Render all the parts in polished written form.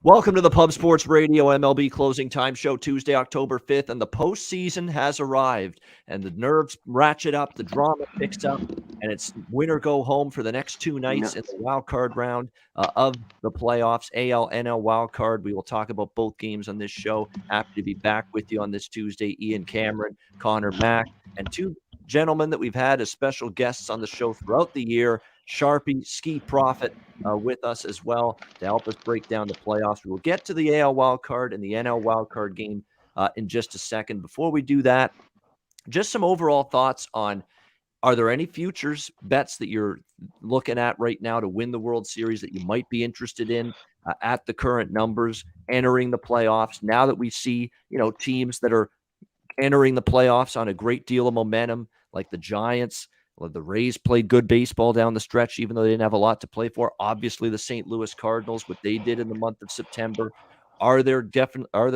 Welcome to the Pub Sports Radio MLB Closing Time Show, Tuesday, October 5th, and the postseason has arrived, and the nerves ratchet up, the drama picks up, and it's win or go home for the next two nights in the wild card round of the playoffs, AL, NL Wildcard. We will talk about both games on this show. Happy to be back with you on this Tuesday. Ian Cameron, Conor Mac, and two gentlemen that we've had as special guests on the show throughout the year, Sharpie, Skee Profit, with us as well to help us break down the playoffs. We will get to the AL wildcard and the NL wildcard game in just a second. Before we do that, just some overall thoughts on, are there any futures bets that you're looking at right now to win the World Series that you might be interested in at the current numbers entering the playoffs? Now that we see, teams that are entering the playoffs on a great deal of momentum, like the Giants. Well, the Rays played good baseball down the stretch, even though they didn't have a lot to play for. Obviously, the St. Louis Cardinals, what they did in the month of September. Are there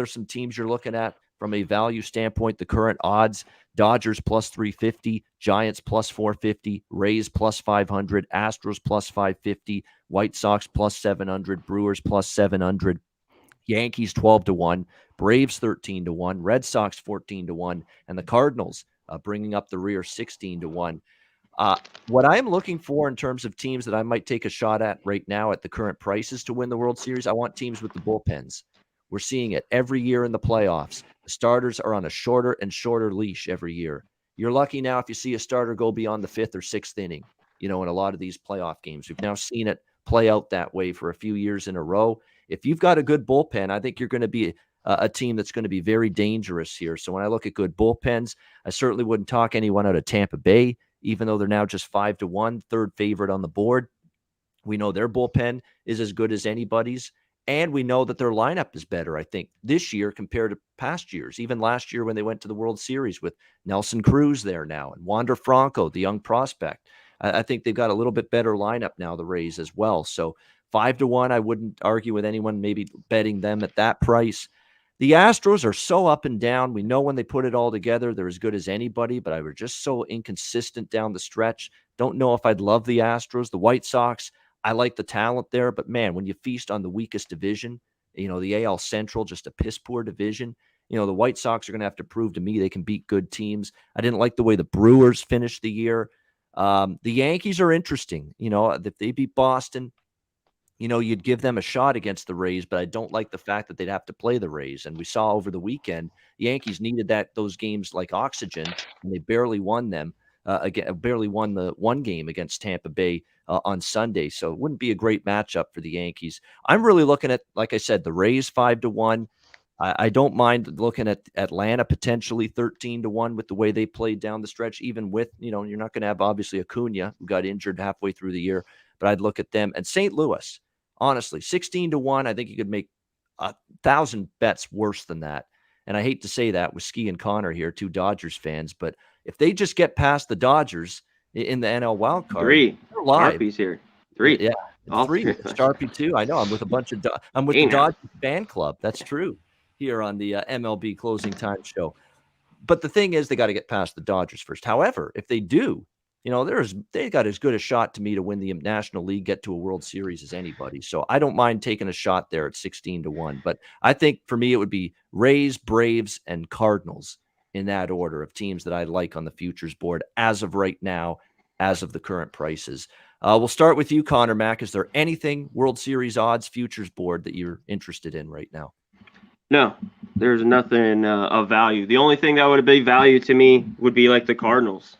some teams you're looking at from a value standpoint? The current odds: Dodgers plus 350, Giants plus 450, Rays plus 500, Astros plus 550, White Sox plus 700, Brewers plus 700. Yankees 12-1, Braves 13-1, Red Sox 14-1, and the Cardinals bringing up the rear 16-1. What I'm looking for in terms of teams that I might take a shot at right now at the current prices to win the World Series, I want teams with the bullpens. We're seeing it every year in the playoffs. The starters are on a shorter and shorter leash every year. You're lucky now if you see a starter go beyond the fifth or sixth inning, in a lot of these playoff games. We've now seen it play out that way for a few years in a row. If you've got a good bullpen, I think you're going to be a team that's going to be very dangerous here. So when I look at good bullpens, I certainly wouldn't talk anyone out of Tampa Bay, even though they're now just 5-1, third favorite on the board. We know their bullpen is as good as anybody's, and we know that their lineup is better, I think, this year compared to past years, even last year when they went to the World Series with Nelson Cruz there now and Wander Franco, the young prospect. I think they've got a little bit better lineup now, the Rays as well. So 5-1, I wouldn't argue with anyone maybe betting them at that price. The Astros are so up and down. We know when they put it all together, they're as good as anybody, but I were just so inconsistent down the stretch. Don't know if I'd love the Astros. The White Sox, I like the talent there, but man, when you feast on the weakest division, the AL Central, just a piss poor division, the White Sox are going to have to prove to me they can beat good teams. I didn't like the way the Brewers finished the year. The Yankees are interesting. If they beat Boston, you'd give them a shot against the Rays, but I don't like the fact that they'd have to play the Rays. And we saw over the weekend, the Yankees needed those games like oxygen, and they barely won them. Barely won the one game against Tampa Bay on Sunday. So it wouldn't be a great matchup for the Yankees. I'm really looking at, like I said, the Rays 5-1. I don't mind looking at Atlanta potentially 13-1 with the way they played down the stretch, even with, you're not going to have obviously Acuna, who got injured halfway through the year, but I'd look at them. And St. Louis, honestly, 16-1, I think you could make 1,000 bets worse than that. And I hate to say that with Skee and Connor here, two Dodgers fans, but if they just get past the Dodgers in the NL wildcard, three. They're live. Sharpie's here. Three. Yeah, three. Sharpie too. I know. I'm with a bunch of I'm with the Dodgers fan club. That's true here on the MLB Closing Time Show. But the thing is, they got to get past the Dodgers first. However, if they do, they got as good a shot to me to win the National League, get to a World Series as anybody. So I don't mind taking a shot there at 16-1. But I think for me, it would be Rays, Braves, and Cardinals in that order of teams that I like on the futures board as of right now, as of the current prices. We'll start with you, Conor Mac. Is there anything World Series odds futures board that you're interested in right now? No, there's nothing of value. The only thing that would be value to me would be like the Cardinals.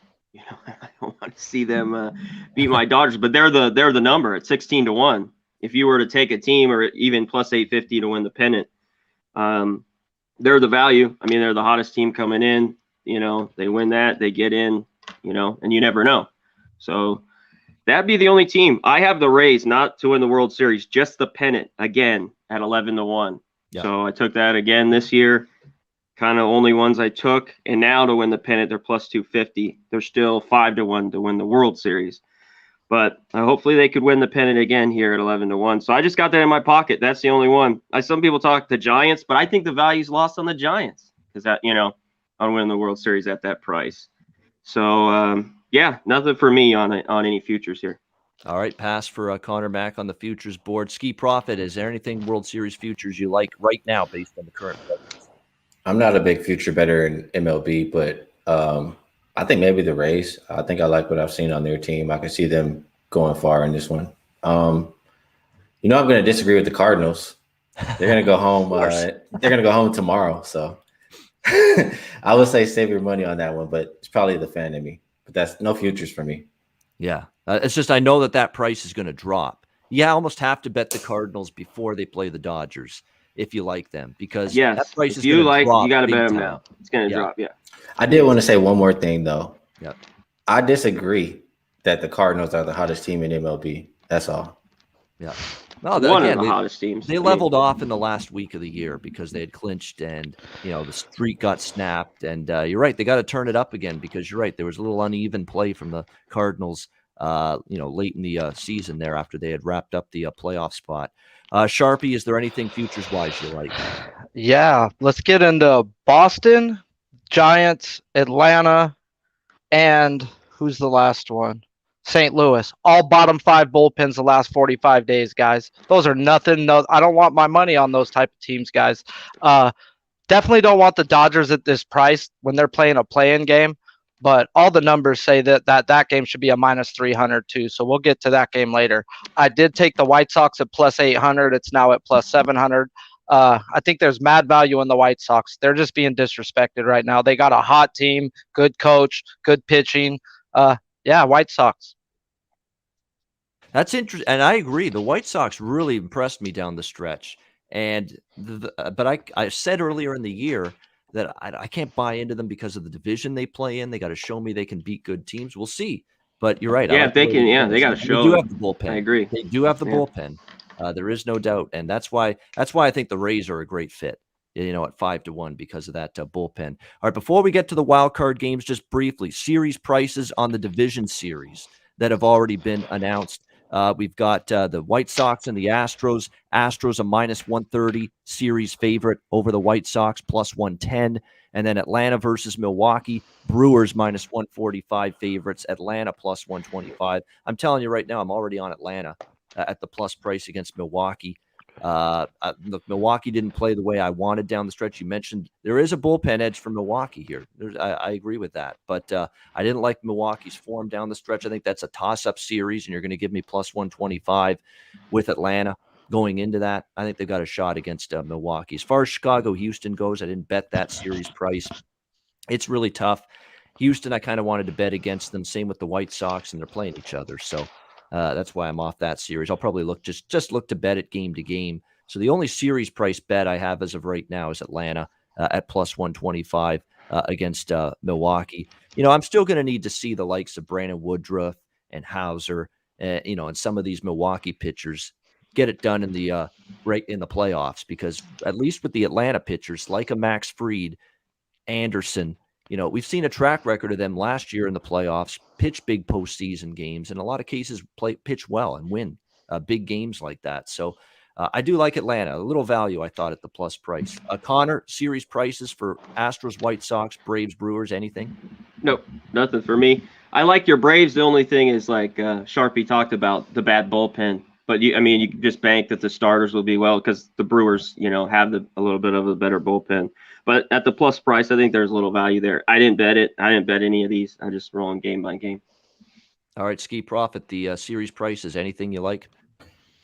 I don't want to see them beat my Dodgers, but they're the number at 16-1. If you were to take a team or even plus 850 to win the pennant, they're the value. I mean, they're the hottest team coming in. They win that, they get in. And you never know. So that'd be the only team. I have the Rays not to win the World Series, just the pennant again at 11-1. Yeah. So I took that again this year. Kind of only ones I took. And now to win the pennant, they're plus 250. They're still 5-1 to win the World Series. But hopefully they could win the pennant again here at 11-1. So I just got that in my pocket. That's the only one. Some people talk the Giants, but I think the value's lost on the Giants because that, on winning the World Series at that price. So, yeah, nothing for me on any futures here. All right, pass for Conor Mac on the futures board. Skee Profit, is there anything World Series futures you like right now based on the current prices? I'm not a big future bettor in MLB, but I think maybe the Rays. I think I like what I've seen on their team. I can see them going far in this one. I'm going to disagree with the Cardinals. They're going to go home. They're going to go home tomorrow. So I would say save your money on that one, but it's probably the fan in me. But that's no futures for me. Yeah, it's just I know that price is going to drop. Yeah, I almost have to bet the Cardinals before they play the Dodgers if you like them, because that price is going to drop. You got to bet them now. It's going to drop. Yeah. I did want to say one more thing though. Yeah. I disagree that the Cardinals are the hottest team in MLB. That's all. Yeah. No, one of the hottest teams. They leveled off in the last week of the year because they had clinched and, the streak got snapped. And you're right. They got to turn it up again because you're right. There was a little uneven play from the Cardinals, late in the season there after they had wrapped up the playoff spot. Sharpie, is there anything futures-wise you like? Yeah. Let's get into Boston, Giants, Atlanta, and who's the last one? St. Louis. All bottom 5 bullpens the last 45 days, guys. Those are nothing. No, I don't want my money on those type of teams, guys. Definitely don't want the Dodgers at this price when they're playing a play-in game. But all the numbers say that game should be a minus 300 too. So we'll get to that game later. I did take the White Sox at plus 800. It's now at plus 700. I think there's mad value in the White Sox. They're just being disrespected right now. They got a hot team, good coach, good pitching. White Sox. That's interesting, and I agree. The White Sox really impressed me down the stretch, and but I said earlier in the year that I can't buy into them because of the division they play in. They got to show me they can beat good teams. We'll see, but you're right. Yeah, if they can. Yeah, they got to show. They do have the bullpen. I agree. They do have the bullpen. There is no doubt, and that's why I think the Rays are a great fit. At 5-1 because of that bullpen. All right, before we get to the wild card games, just briefly, series prices on the division series that have already been announced. We've got the White Sox and the Astros. Astros a minus 130 series favorite over the White Sox, plus 110. And then Atlanta versus Milwaukee. Brewers minus 145 favorites. Atlanta plus 125. I'm telling you right now, I'm already on Atlanta at the plus price against Milwaukee. Look, Milwaukee didn't play the way I wanted down the stretch. You mentioned there is a bullpen edge for Milwaukee here. I agree with that, but I didn't like Milwaukee's form down the stretch. I think that's a toss-up series, and you're going to give me plus 125 with Atlanta going into that. I think they've got a shot against Milwaukee. As far as Chicago-Houston goes, I didn't bet that series price. It's really tough. Houston, I kind of wanted to bet against them. Same with the White Sox, and they're playing each other, so that's why I'm off that series. I'll probably look to bet it game to game. So the only series price bet I have as of right now is Atlanta at plus 125 against Milwaukee. I'm still going to need to see the likes of Brandon Woodruff and Hauser, and some of these Milwaukee pitchers get it done in the playoffs, because at least with the Atlanta pitchers like a Max Fried, Anderson, we've seen a track record of them last year in the playoffs, pitch big postseason games, in a lot of cases pitch well and win big games like that. So I do like Atlanta. A little value, I thought, at the plus price. Connor, series prices for Astros, White Sox, Braves, Brewers, anything? Nope, nothing for me. I like your Braves. The only thing is, like Sharpie talked about, the bad bullpen. But you can just bank that the starters will be well, because the Brewers, have a little bit of a better bullpen. But at the plus price, I think there's a little value there. I didn't bet it. I didn't bet any of these. I just roll game by game. All right, Skee Profit, the series prices, anything you like?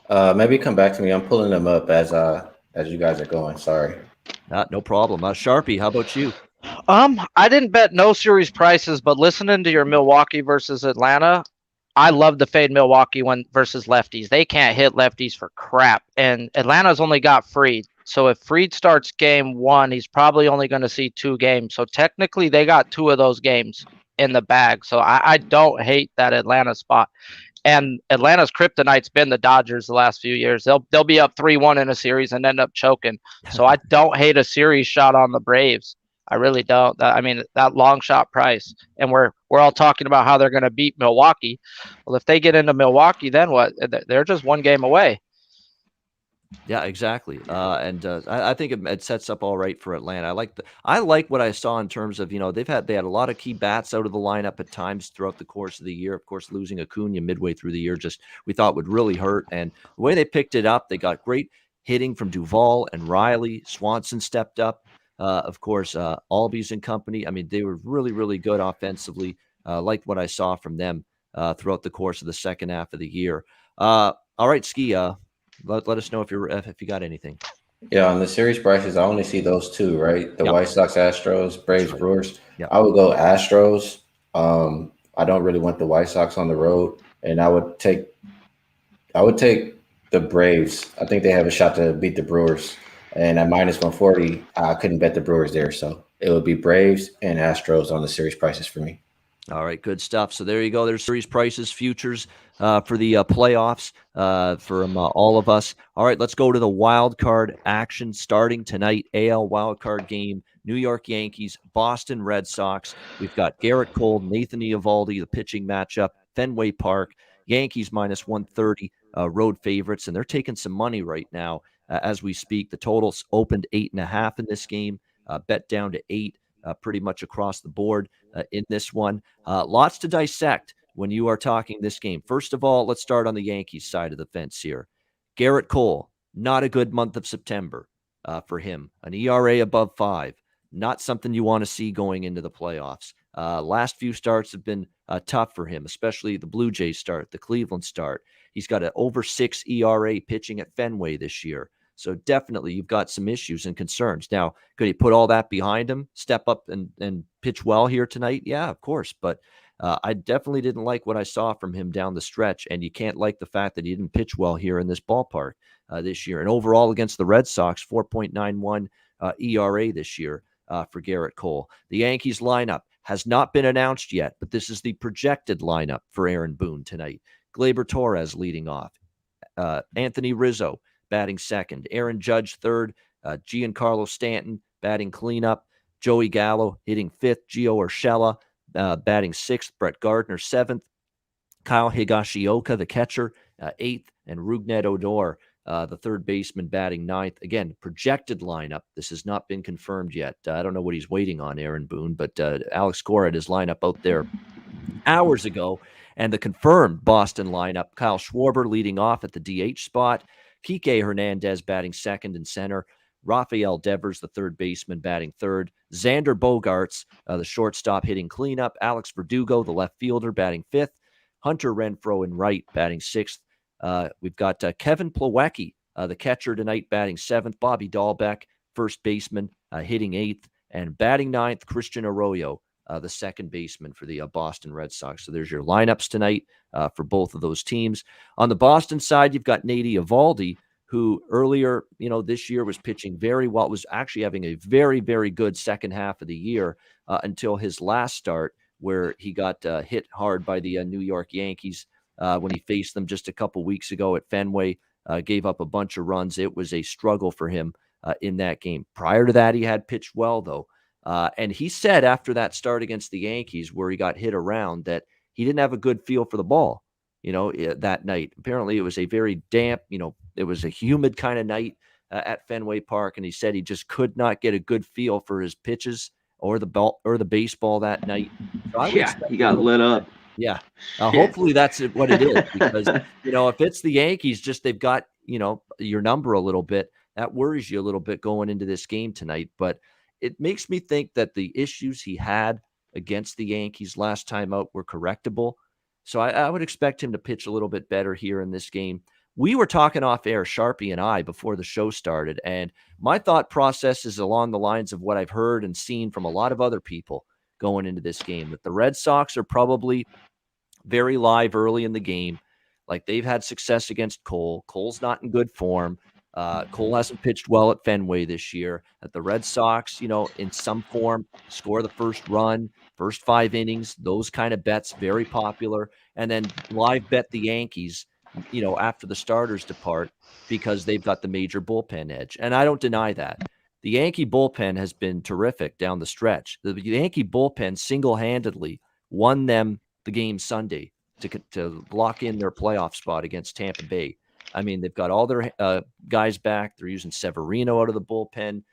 Maybe come back to me. I'm pulling them up as you guys are going. Sorry. No problem. Sharpie, how about you? I didn't bet no series prices, but listening to your Milwaukee versus Atlanta, I love to fade Milwaukee versus lefties. They can't hit lefties for crap, and Atlanta's only got Fried. So if Fried starts game 1, he's probably only going to see 2 games. So technically, they got 2 of those games in the bag. So I don't hate that Atlanta spot. And Atlanta's kryptonite's been the Dodgers the last few years. They'll be up 3-1 in a series and end up choking. So I don't hate a series shot on the Braves. I really don't. That long shot price. And we're all talking about how they're going to beat Milwaukee. Well, if they get into Milwaukee, then what? They're just 1 game away. Yeah, exactly. I think it sets up all right for Atlanta. I like what I saw in terms of, they had a lot of key bats out of the lineup at times throughout the course of the year. Of course, losing Acuna midway through the year just we thought would really hurt. And the way they picked it up, they got great hitting from Duvall and Riley. Swanson stepped up. Of course, Albies and company. I mean, they were really, really good offensively. Liked what I saw from them throughout the course of the second half of the year. All right, Skee. Let us know if you got anything. Yeah, on the series prices, I only see those two, right? The Yep. White Sox, Astros, Braves, right. Brewers. Yep. I would go Astros. I don't really want the White Sox on the road, and I would take the Braves. I think they have a shot to beat the Brewers. And at -140, I couldn't bet the Brewers there, so it would be Braves and Astros on the series prices for me. All right, good stuff. So there you go. There's series prices, futures for the playoffs from all of us. All right, let's go to the wild card action starting tonight. AL wild card game. New York Yankees, Boston Red Sox. We've got Garrett Cole, Nathan Eovaldi, the pitching matchup, Fenway Park. Yankees -130, road favorites, and they're taking some money right now as we speak. The totals opened 8.5 in this game, bet down to 8. Pretty much across the board in this one. Lots to dissect when you are talking this game. First of all, let's start on the Yankees side of the fence here. Garrett Cole, not a good month of September for him. An ERA above 5. Not something you want to see going into the playoffs. Last few starts have been tough for him, especially the Blue Jays start, the Cleveland start. He's got an over 6 ERA pitching at Fenway this year. So definitely you've got some issues and concerns. Now, could he put all that behind him, step up and pitch well here tonight? Yeah, of course. But I definitely didn't like what I saw from him down the stretch. And you can't like the fact that he didn't pitch well here in this ballpark this year. And overall against the Red Sox, 4.91 ERA this year for Garrett Cole. The Yankees lineup has not been announced yet, but this is the projected lineup for Aaron Boone tonight. Gleyber Torres leading off. Anthony Rizzo batting second. Aaron Judge third. Giancarlo Stanton batting cleanup. Joey Gallo hitting fifth. Gio Urshela batting sixth. Brett Gardner seventh. Kyle Higashioka, the catcher, eighth. And Rougned Odor, the third baseman, batting ninth. Again, projected lineup. This has not been confirmed yet. I don't know what he's waiting on, Aaron Boone, but Alex Cora had his lineup out there hours ago. And the confirmed Boston lineup, Kyle Schwarber leading off at the DH spot. Kike Hernandez batting second and center. Rafael Devers, the third baseman, batting third. Xander Bogaerts, the shortstop, hitting cleanup. Alex Verdugo, the left fielder, batting fifth. Hunter Renfroe in right, batting sixth. We've got Kevin Plawecki, the catcher tonight, batting seventh. Bobby Dahlbeck, first baseman, hitting eighth. And batting ninth, Christian Arroyo, the second baseman for the Boston Red Sox. So there's your lineups tonight for both of those teams. On the Boston side, you've got Nate Eovaldi, who earlier, this year was pitching very well, was actually having a very, very good second half of the year until his last start, where he got hit hard by the New York Yankees when he faced them just a couple weeks ago at Fenway, gave up a bunch of runs. It was a struggle for him in that game. Prior to that, he had pitched well, though. And he said after that start against the Yankees, where he got hit around, that he didn't have a good feel for the ball, that night. Apparently it was a very damp, it was a humid kind of night at Fenway Park. And he said he just could not get a good feel for his pitches or the ball or the baseball that night. So he got lit up. Yeah. Hopefully that's what it is, because, if it's the Yankees, just they've got, your number a little bit, that worries you a little bit going into this game tonight. But it makes me think that the issues he had against the Yankees last time out were correctable. So I would expect him to pitch a little bit better here in this game. We were talking off air, Sharpie and I, before the show started, and my thought process is along the lines of what I've heard and seen from a lot of other people going into this game, that the Red Sox are probably very live early in the game. Like, they've had success against Cole. Cole's not in good form. Cole hasn't pitched well at Fenway this year. That the Red Sox, in some form, score the first run, first 5 innings, those kind of bets, very popular. And then live bet the Yankees, after the starters depart, because they've got the major bullpen edge. And I don't deny that. The Yankee bullpen has been terrific down the stretch. The Yankee bullpen single-handedly won them the game Sunday to lock in their playoff spot against Tampa Bay. I mean, they've got all their guys back. They're using Severino out of the bullpen.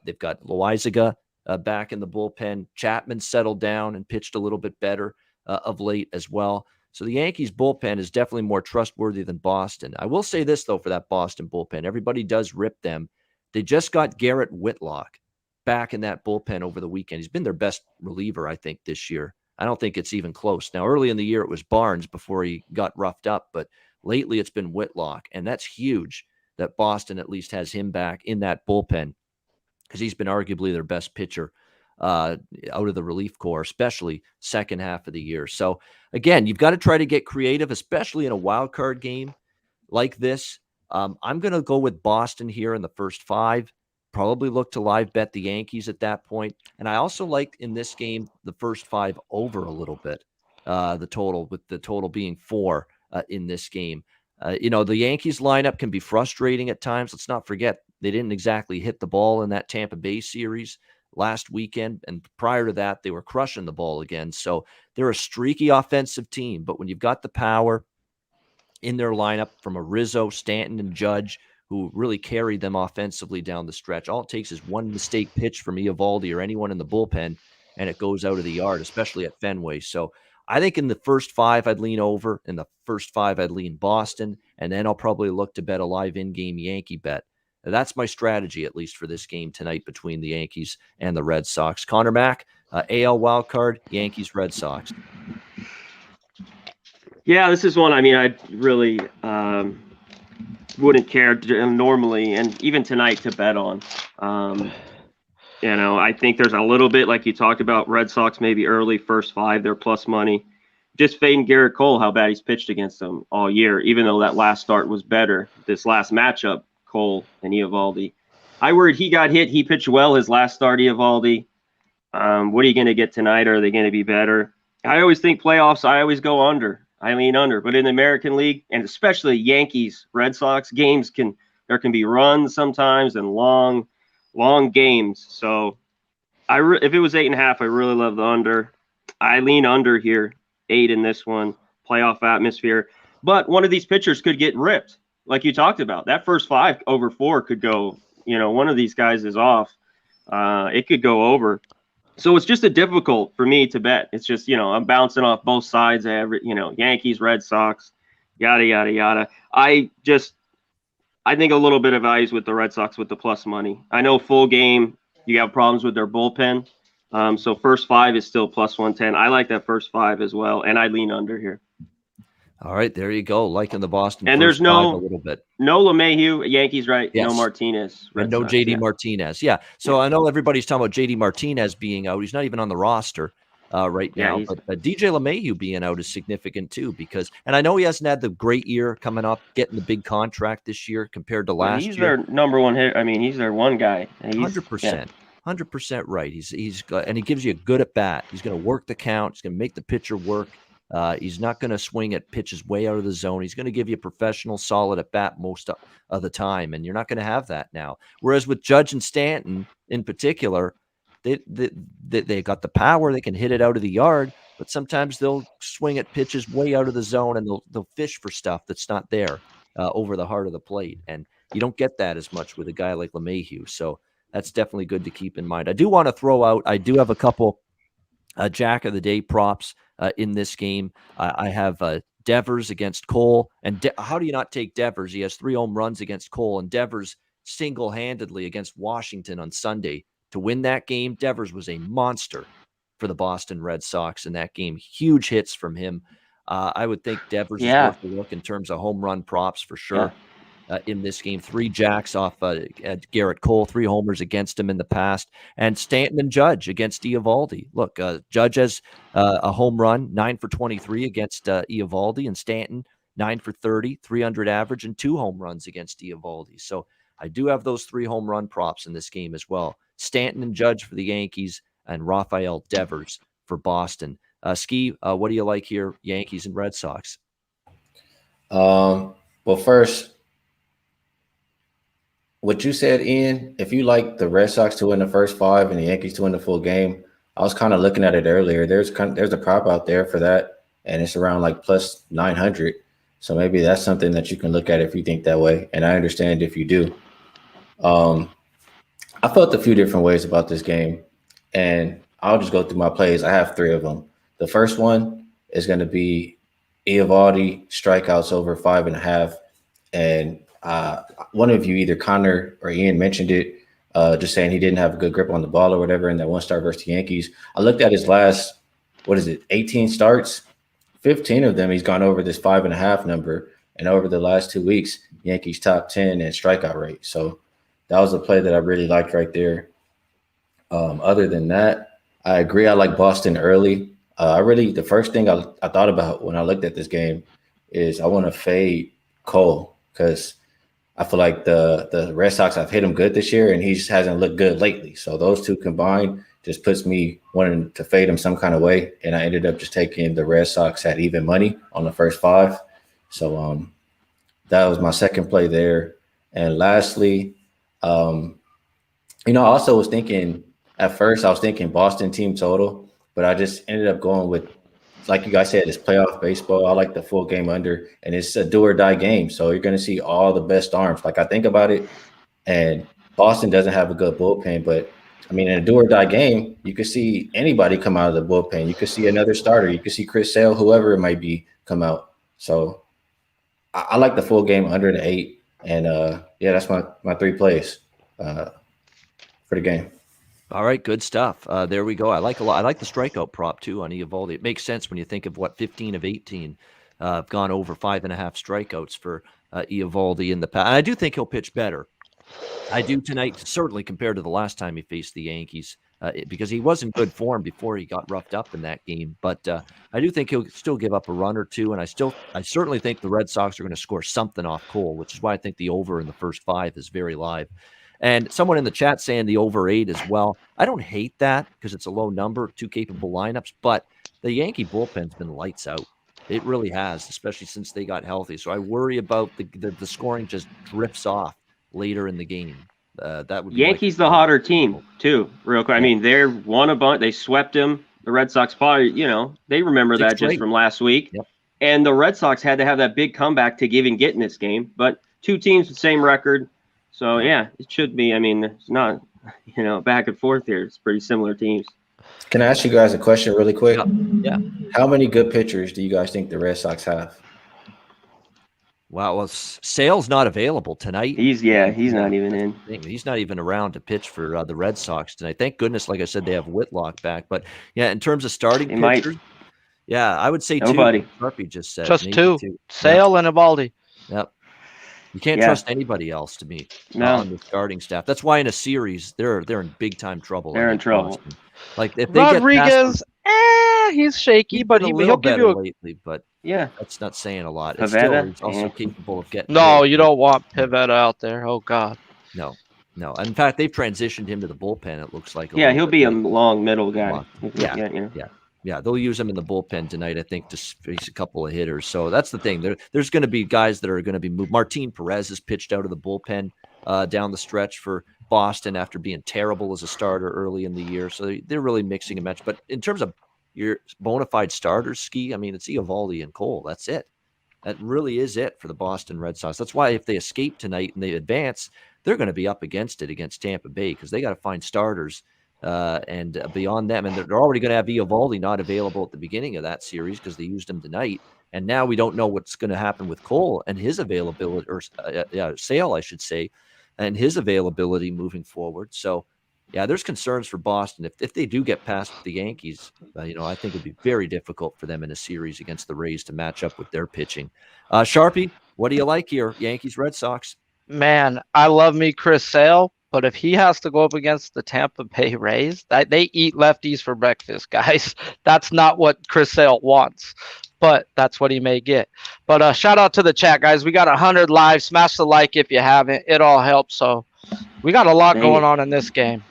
They've got Loizaga back in the bullpen. Chapman settled down and pitched a little bit better of late as well. So the Yankees bullpen is definitely more trustworthy than Boston. I will say this, though, for that Boston bullpen. Everybody does rip them. They just got Garrett Whitlock back in that bullpen over the weekend. He's been their best reliever, I think, this year. I don't think it's even close. Now, early in the year, it was Barnes before he got roughed up, but lately it's been Whitlock, and that's huge that Boston at least has him back in that bullpen because he's been arguably their best pitcher out of the relief corps, especially second half of the year. So again, you've got to try to get creative, especially in a wild card game like this. I'm going to go with Boston here in the first 5. Probably look to live bet the Yankees at that point. And I also like in this game the first 5 over a little bit, the total, with the total being 4 in this game. The Yankees lineup can be frustrating at times. Let's not forget they didn't exactly hit the ball in that Tampa Bay series last weekend, and prior to that, they were crushing the ball again. So they're a streaky offensive team, but when you've got the power in their lineup from a Rizzo, Stanton, and Judge, who really carried them offensively down the stretch, all it takes is one mistake pitch from Eovaldi or anyone in the bullpen, and it goes out of the yard, especially at Fenway. So I think in the first 5, I'd lean over. In the first 5, I'd lean Boston, and then I'll probably look to bet a live in-game Yankee bet. That's my strategy, at least for this game tonight between the Yankees and the Red Sox. Conor Mac, AL Wildcard, Yankees, Red Sox. Yeah, this is one. I mean, I really wouldn't care normally, and even tonight, to bet on. I think there's a little bit, like you talked about, Red Sox maybe early, first 5, they're plus money. Just fading Garrett Cole, how bad he's pitched against them all year, even though that last start was better. This last matchup, Cole and Eovaldi. I worried he got hit. He pitched well his last start, Eovaldi. What are you going to get tonight? Are they going to be better? I always think playoffs, I always go under. I lean under. But in the American League, and especially Yankees, Red Sox games, there can be runs sometimes and long games. So if it was 8.5, I really love the under. I lean under here, 8 in this one, playoff atmosphere. But one of these pitchers could get ripped, like you talked about. That first 5 over 4 could go, one of these guys is off. It could go over. So it's just difficult for me to bet. It's just, I'm bouncing off both sides. Yankees, Red Sox, yada, yada, yada. I think a little bit of values with the Red Sox with the plus money. I know full game, you have problems with their bullpen. So first 5 is still plus 110. I like that first 5 as well, and I lean under here. All right, there you go. Liking the Boston. And there's a little bit. No LeMahieu, Yankees, right? Yes. No Martinez. And no JD Martinez. Yeah. So I know everybody's talking about JD Martinez being out. He's not even on the roster right now. But DJ LeMahieu being out is significant too, because, and I know he hasn't had the great year coming up, getting the big contract this year compared to last year. He's their number one hit. I mean, he's their one guy. 100%. 100% right. He's got, and he gives you a good at bat. He's going to work the count. He's going to make the pitcher work. He's not going to swing at pitches way out of the zone. He's going to give you a professional, solid at bat most of the time, and you're not going to have that now. Whereas with Judge and Stanton in particular, they got the power. They can hit it out of the yard, but sometimes they'll swing at pitches way out of the zone, and they'll fish for stuff that's not there over the heart of the plate. And you don't get that as much with a guy like LeMahieu. So that's definitely good to keep in mind. I do want to throw out, I do have a couple Jack of the Day props in this game. I have Devers against Cole. And how do you not take Devers? He has 3 home runs against Cole, and Devers single-handedly against Washington on Sunday to win that game. Devers was a monster for the Boston Red Sox in that game. Huge hits from him. I would think Devers is worth a look in terms of home run props for sure. In this game, 3 jacks off Garrett Cole, 3 homers against him in the past, and Stanton and Judge against Eovaldi. Look, Judge has a home run, 9 for 23 against Eovaldi, and Stanton 9 for 30, 300 average, and 2 home runs against Eovaldi. So I do have those 3 home run props in this game as well. Stanton and Judge for the Yankees, and Rafael Devers for Boston. Skee, what do you like here, Yankees and Red Sox? Well, first, what you said, Ian, if you like the Red Sox to win the first 5 and the Yankees to win the full game, I was kind of looking at it earlier. There's a prop out there for that, and it's around like plus 900. So maybe that's something that you can look at if you think that way. And I understand if you do. I felt a few different ways about this game, and I'll just go through my plays. I have 3 of them. The first one is going to be Eovaldi strikeouts over 5.5. And one of you, either Connor or Ian, mentioned it, just saying he didn't have a good grip on the ball or whatever in that one start versus the Yankees. I looked at his last, 18 starts? 15 of them, he's gone over this 5.5 number. And over the last 2 weeks, Yankees top 10 in strikeout rate. So that was a play that I really liked right there. Other than that, I agree. I like Boston early. The first thing I thought about when I looked at this game is I want to fade Cole because I feel like the Red Sox have hit him good this year and he just hasn't looked good lately. So those two combined just puts me wanting to fade him some kind of way. And I ended up just taking the Red Sox at even money on the first 5. So that was my second play there. And lastly, I also was thinking at first, I was thinking Boston team total, but I just ended up going with, like you guys said, it's playoff baseball. I like the full game under, and it's a do or die game. So you're going to see all the best arms. Like I think about it, and Boston doesn't have a good bullpen, but I mean, in a do or die game, you could see anybody come out of the bullpen. You could see another starter. You could see Chris Sale, whoever it might be, come out. So I like the full game under the 8. And that's my 3 plays for the game. All right, good stuff. There we go. I like a lot. I like the strikeout prop too on Eovaldi. It makes sense when you think of 15 of 18 have gone over 5.5 strikeouts for Eovaldi in the past. And I do think he'll pitch better. I do tonight, certainly compared to the last time he faced the Yankees, because he was in good form before he got roughed up in that game. But I do think he'll still give up a run or two, and I certainly think the Red Sox are going to score something off Cole, which is why I think the over in the first 5 is very live. And someone in the chat saying the over 8 as well. I don't hate that because it's a low number, 2 capable lineups, but the Yankee bullpen's been lights out. It really has, especially since they got healthy. So I worry about the scoring just drifts off later in the game. That would be Yankees the hotter team too. Real quick, I mean they're won a bunch. They swept him. The Red Sox probably, they remember that just from last week. Yep. And the Red Sox had to have that big comeback to even get in this game. But 2 teams with the same record, so yeah, it should be. I mean, it's not back and forth here. It's pretty similar teams. Can I ask you guys a question really quick? Yeah. How many good pitchers do you guys think the Red Sox have? Wow, well, Sale's not available tonight. He's not even in. He's not even around to pitch for the Red Sox tonight. Thank goodness, like I said, they have Whitlock back. But yeah, in terms of starting pitchers, I would say nobody. 2. Sharpie just said just 2. Sale and Eovaldi. Yep. You can't trust anybody else to me on the starting staff. That's why in a series they're in big time trouble. They're in trouble. Boston. Like if they Rodriguez, he's shaky, but he'll give you lately. But that's not saying a lot. It's also capable of getting. No, you don't want Pivetta out there. Oh God. No. In fact, they've transitioned him to the bullpen. It looks like. He'll be a long middle guy. Yeah, they'll use him in the bullpen tonight, I think, to face a couple of hitters. So that's the thing. There's going to be guys that are going to be moved. Martin Perez has pitched out of the bullpen down the stretch for Boston after being terrible as a starter early in the year. So they're really mixing and match. But in terms of your bona fide starters, Skee, I mean, it's Eovaldi and Cole. That's it. That really is it for the Boston Red Sox. That's why if they escape tonight and they advance, they're going to be up against it against Tampa Bay because they got to find starters. And beyond them, and they're already going to have Eovaldi not available at the beginning of that series because they used him tonight. And now we don't know what's going to happen with Cole and his availability, or Sale, I should say, and his availability moving forward. So, there's concerns for Boston. If they do get past the Yankees, I think it'd be very difficult for them in a series against the Rays to match up with their pitching. Sharpie, what do you like here? Yankees, Red Sox? Man, I love me Chris Sale. But if he has to go up against the Tampa Bay Rays, they eat lefties for breakfast, guys. That's not what Chris Sale wants, but that's what he may get. But shout out to the chat, guys. We got 100 live. Smash the like if you haven't. It all helps. So we got a lot going on in this game.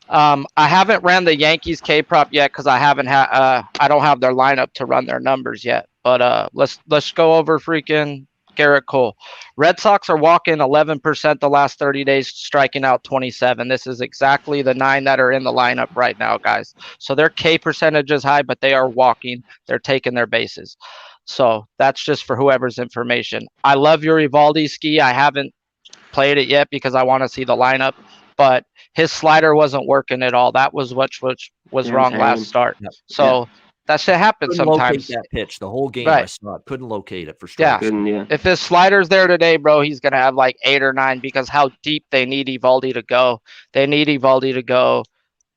I haven't ran the Yankees K prop yet because I don't have their lineup to run their numbers yet. But let's go over freaking Garrett Cole. Red Sox are walking 11% the last 30 days, striking out 27. This is exactly the 9 that are in the lineup right now, guys. So their K percentage is high, but they are walking. They're taking their bases. So that's just for whoever's information. I love your Evaldi Skee. I haven't played it yet because I want to see the lineup, but his slider wasn't working at all. That was what was Yeah, wrong it was last hanging. start. Yep. So that shit happens Couldn't locate sometimes. that pitch the whole game. I Right. saw it. Couldn't locate it for Yeah. strikes. Couldn't, yeah. If his slider's there today, bro, he's going to have like 8 or 9 because how deep they need Evaldi to go. They need Evaldi to go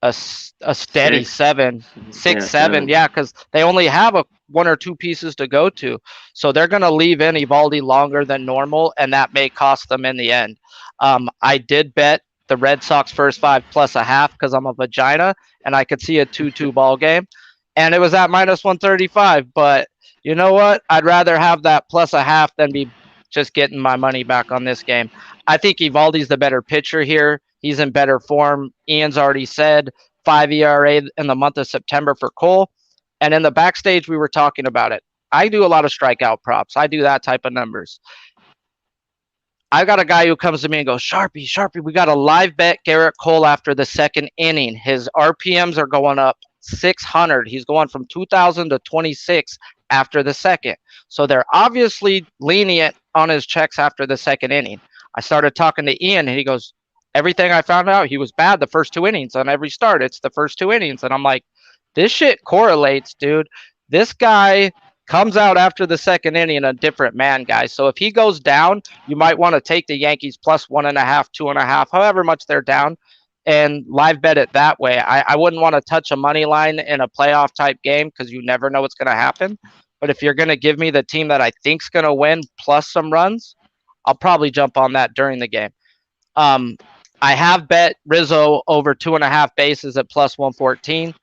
a steady 7, 6, 7. Yeah, because they only have 1 or 2 pieces to go to. So they're going to leave in Evaldi longer than normal, and that may cost them in the end. I did bet the Red Sox first 5 plus a half because I'm a vagina, and I could see a 2-2 ball game. And it was at minus 135. But you know what? I'd rather have that plus a half than be just getting my money back on this game. I think Evaldi's the better pitcher here. He's in better form. Ian's already said 5 ERA in the month of September for Cole. And in the backstage, we were talking about it. I do a lot of strikeout props. I do that type of numbers. I got a guy who comes to me and goes, Sharpie, we got a live bet Garrett Cole after the second inning. His RPMs are going up 600. He's going from 2,000 to 26 after the second. So they're obviously lenient on his checks after the second inning. I started talking to Ian, and he goes, everything I found out, he was bad the first 2 innings on every start. It's the first 2 innings. And I'm like, this shit correlates, dude. This guy comes out after the second inning a different man, guys. So if he goes down, you might want to take the Yankees plus 1.5, 2.5, however much they're down, and live bet it that way. I wouldn't want to touch a money line in a playoff type game because you never know what's going to happen. But if you're going to give me the team that I think's going to win plus some runs, I'll probably jump on that during the game. I have bet Rizzo over 2.5 bases at plus 114.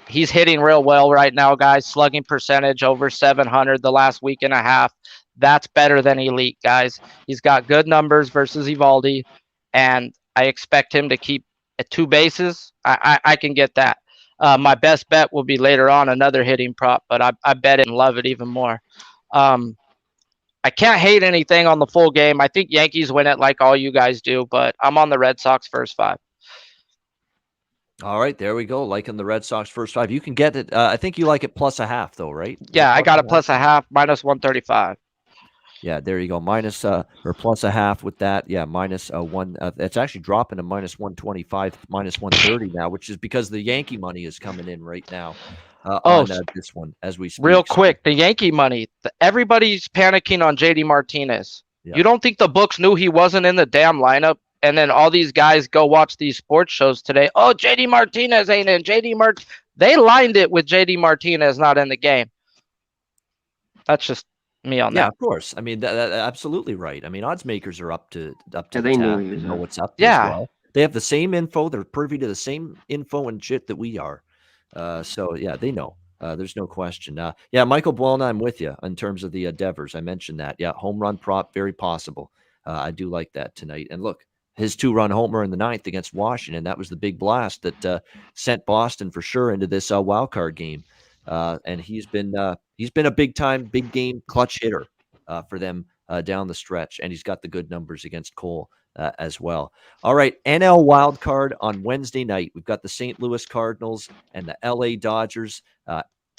He's hitting real well right now, guys. Slugging percentage over 700 the last week and a half. That's better than elite, guys. He's got good numbers versus Evaldi, and I expect him to keep at 2 bases. I can get that. My best bet will be later on another hitting prop, but I bet it and love it even more. I can't hate anything on the full game. I think Yankees win it like all you guys do, but I'm on the Red Sox first 5. All right, there we go. Liking the Red Sox first 5. You can get it. I think you like it plus a half, though, right? Yeah, I got it plus a half, minus 135. Yeah, there you go. Minus or plus a half with that. Yeah, minus 1. It's actually dropping to minus 125, minus 130 now, which is because the Yankee money is coming in right now. On this one as we speak. Real quick, the Yankee money. Everybody's panicking on JD Martinez. Yeah. You don't think the books knew he wasn't in the damn lineup? And then all these guys go watch these sports shows today. Oh, JD Martinez ain't in. They lined it with JD Martinez not in the game. That's just me on that. Yeah, of course. I mean, that's absolutely right. I mean, odds makers are up to Yeah, the they tab. know what's up. Yeah. As well. They have the same info. They're privy to the same info and shit that we are. So yeah, they know. There's no question. Yeah, Michael Buelna, I'm with you in terms of the Devers. I mentioned that. Yeah, home run prop, very possible. I do like that tonight. And look, his 2-run homer in the 9th against Washington, that was the big blast that sent Boston for sure into this wild card game. And he's been a big game clutch hitter for them down the stretch, and he's got the good numbers against Cole as well. All right, NL Wildcard on Wednesday night. We've got the St. Louis Cardinals and the LA Dodgers.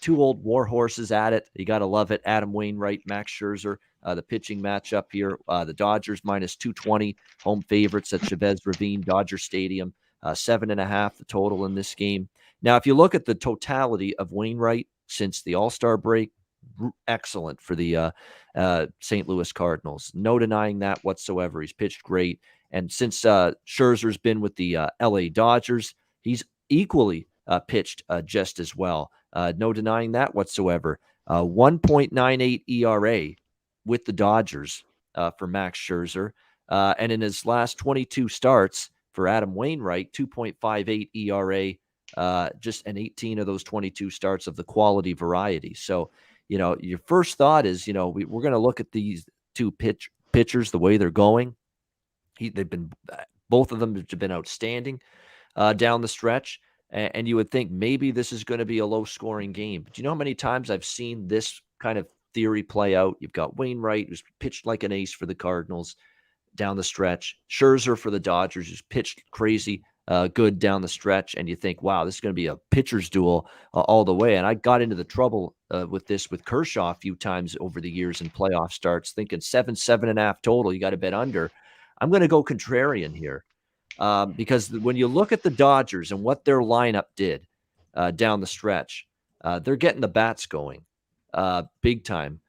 2 old war horses at it. You got to love it. Adam Wainwright, Max Scherzer, the pitching matchup here. The Dodgers minus 220, home favorites at Chavez Ravine, Dodger Stadium. 7.5 the total in this game. Now, if you look at the totality of Wainwright since the All-Star break, excellent for the St. Louis Cardinals. No denying that whatsoever. He's pitched great. And since Scherzer's been with the LA Dodgers, he's equally pitched just as well. No denying that whatsoever. 1.98 ERA with the Dodgers for Max Scherzer. And in his last 22 starts for Adam Wainwright, 2.58 ERA, just an 18 of those 22 starts of the quality variety. So, your first thought is, we're going to look at these 2 pitchers, the way they're going. Both of them have been outstanding down the stretch. And you would think maybe this is going to be a low-scoring game. But do you know how many times I've seen this kind of theory play out? You've got Wainwright, who's pitched like an ace for the Cardinals down the stretch. Scherzer for the Dodgers, who's pitched crazy good down the stretch, and you think, wow, this is going to be a pitcher's duel all the way. And I got into the trouble with this with Kershaw a few times over the years in playoff starts, thinking 7.5 total. You got to bet under. I'm going to go contrarian here because when you look at the Dodgers and what their lineup did down the stretch, they're getting the bats going big time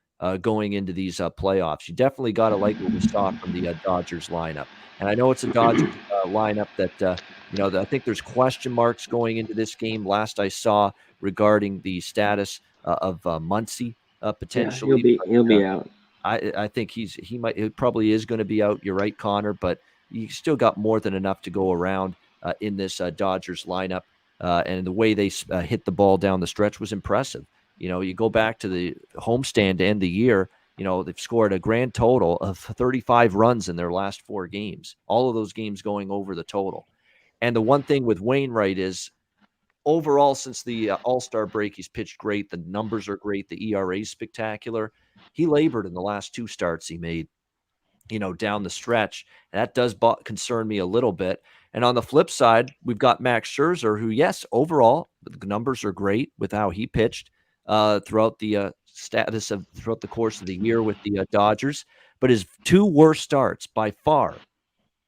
going into these playoffs. You definitely got to like what we saw from the Dodgers lineup. And I know it's a Dodgers lineup that, I think there's question marks going into this game. Last I saw regarding the status of Muncy potentially. Yeah, he'll be out. I think he probably is going to be out. You're right, Connor, but you still got more than enough to go around in this Dodgers lineup. And the way they hit the ball down the stretch was impressive. You go back to the homestand to end the year, they've scored a grand total of 35 runs in their last 4 games, all of those games going over the total. And the one thing with Wainwright is overall, since the All-Star break, he's pitched great. The numbers are great. The ERA is spectacular. He labored in the last 2 starts he made, down the stretch. And that does concern me a little bit. And on the flip side, we've got Max Scherzer, who, yes, overall, the numbers are great with how he pitched throughout the throughout the course of the year with the Dodgers. But his 2 worst starts by far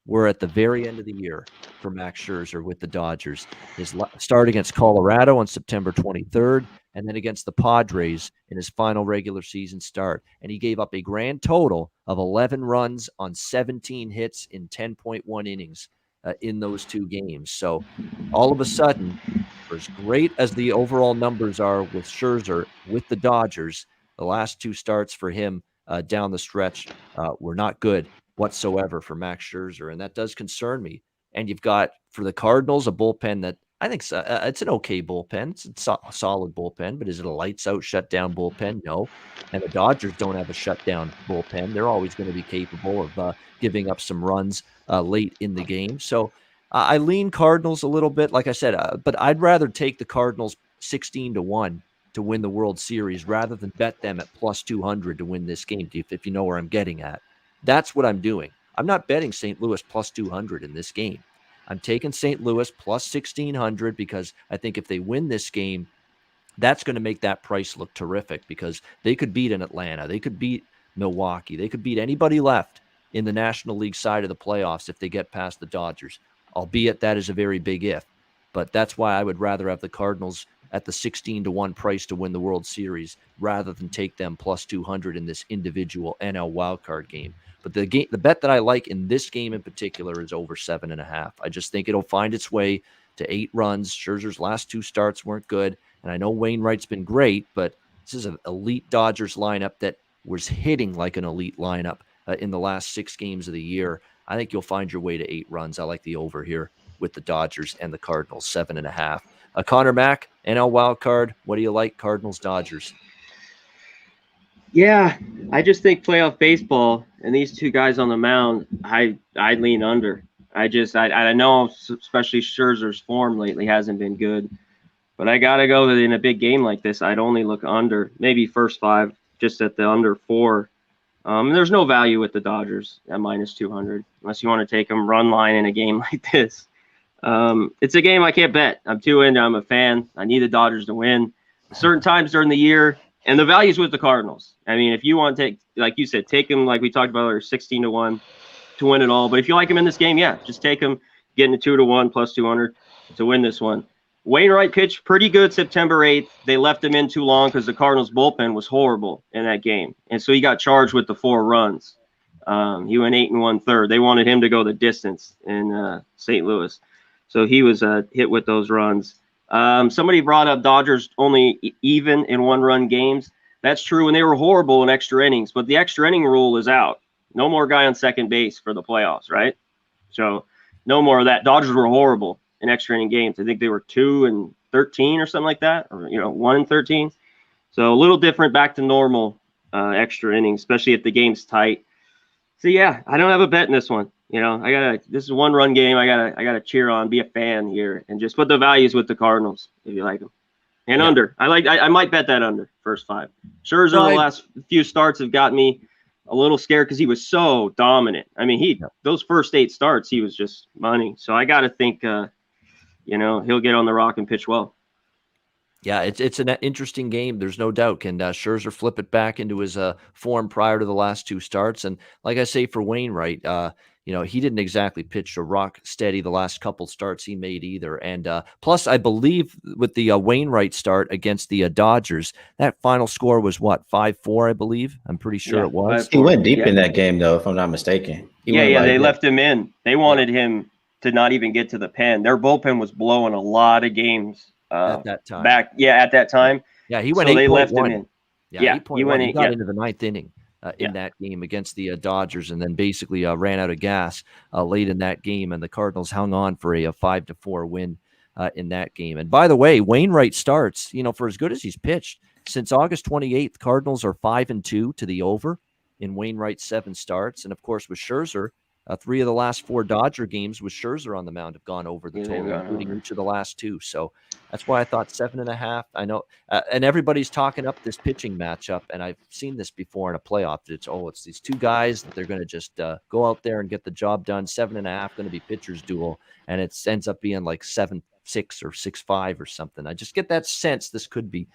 were at the very end of the year for Max Scherzer with the Dodgers. His start against Colorado on September 23rd, and then against the Padres in his final regular season start. And he gave up a grand total of 11 runs on 17 hits in 10.1 innings in those 2 games. So all of a sudden, for as great as the overall numbers are with Scherzer with the Dodgers, the last 2 starts for him down the stretch were not good whatsoever for Max Scherzer, and that does concern me. And you've got, for the Cardinals, a bullpen that I think it's an okay bullpen. It's a solid bullpen, but is it a lights-out, shutdown bullpen? No. And the Dodgers don't have a shutdown bullpen. They're always going to be capable of giving up some runs late in the game. So I lean Cardinals a little bit, like I said, but I'd rather take the Cardinals 16-1 to win the World Series rather than bet them at plus 200 to win this game, if you know where I'm getting at. That's what I'm doing. I'm not betting St. Louis plus 200 in this game. I'm taking St. Louis plus 1,600 because I think if they win this game, that's going to make that price look terrific because they could beat an Atlanta. They could beat Milwaukee. They could beat anybody left in the National League side of the playoffs if they get past the Dodgers, albeit that is a very big if. But that's why I would rather have the Cardinals at the 16-1 price to win the World Series rather than take them plus 200 in this individual NL Wildcard game. But the bet that I like in this game in particular is over 7.5. I just think it'll find its way to 8 runs. Scherzer's last 2 starts weren't good, and I know Wainwright's been great, but this is an elite Dodgers lineup that was hitting like an elite lineup in the last 6 games of the year. I think you'll find your way to 8 runs. I like the over here with the Dodgers and the Cardinals, 7.5. Conor Mac, NL Wildcard. What do you like, Cardinals, Dodgers? Yeah, I just think playoff baseball and these 2 guys on the mound, I lean under. I know, especially Scherzer's form lately hasn't been good, but I got to go in a big game like this. I'd only look under, maybe first 5, just at the under 4. There's no value with the Dodgers at minus 200 unless you want to take them run line in a game like this. It's a game I can't bet. I'm too into. I'm a fan. I need the Dodgers to win. Certain times during the year. And the value's with the Cardinals. I mean, if you want to take, like you said, take them like we talked about earlier, 16-1 to win it all. But if you like them in this game, yeah, just take them, getting a 2-1 plus 200 to win this one. Wainwright pitched pretty good September 8th. They left him in too long because the Cardinals bullpen was horrible in that game. And so he got charged with the 4 runs. He went 8 1/3. They wanted him to go the distance in St. Louis. So he was hit with those runs. Somebody brought up Dodgers only even in 1-run games. That's true, and they were horrible in extra innings, but the extra inning rule is out. No more guy on second base for the playoffs, right? So no more of that. Dodgers were horrible in extra inning games. I think they were 2-13 or something like that, or 1-13. So a little different, back to normal extra innings, especially if the game's tight. So yeah, I don't have a bet in this one. This is a 1-run game. I gotta cheer on, be a fan here, and just put the values with the Cardinals if you like them. And under. I might bet that under first 5. Scherzer the last few starts have got me a little scared because he was so dominant. I mean, those first 8 starts, he was just money. So I gotta think he'll get on the rock and pitch well. Yeah, it's an interesting game. There's no doubt. Can Scherzer flip it back into his form prior to the last two starts? And like I say, for Wainwright, he didn't exactly pitch a rock steady the last couple starts he made either. And plus, I believe with the Wainwright start against the Dodgers, that final score was what, 5-4, I believe. I'm pretty sure it was. He went deep in that game, though, if I'm not mistaken. They left him in. They wanted him to not even get to the pen. Their bullpen was blowing a lot of games. At that time. At that time. Yeah, he went so 8.1. they left him in. Yeah, he got into the ninth inning in that game against the Dodgers, and then basically ran out of gas late in that game, and the Cardinals hung on for a 5-4 win in that game. And by the way, Wainwright starts, for as good as he's pitched, since August 28th, Cardinals are 5-2 to the over in Wainwright's 7 starts. And of course, with Scherzer, 3 of the last 4 Dodger games with Scherzer on the mound have gone over the total, including each of the last 2. So that's why I thought 7.5. I know, and everybody's talking up this pitching matchup, and I've seen this before in a playoff. It's these 2 guys that they're going to just go out there and get the job done. 7.5 going to be pitchers duel, and it ends up being like 7-6 or 6-5 or something. I just get that sense this could be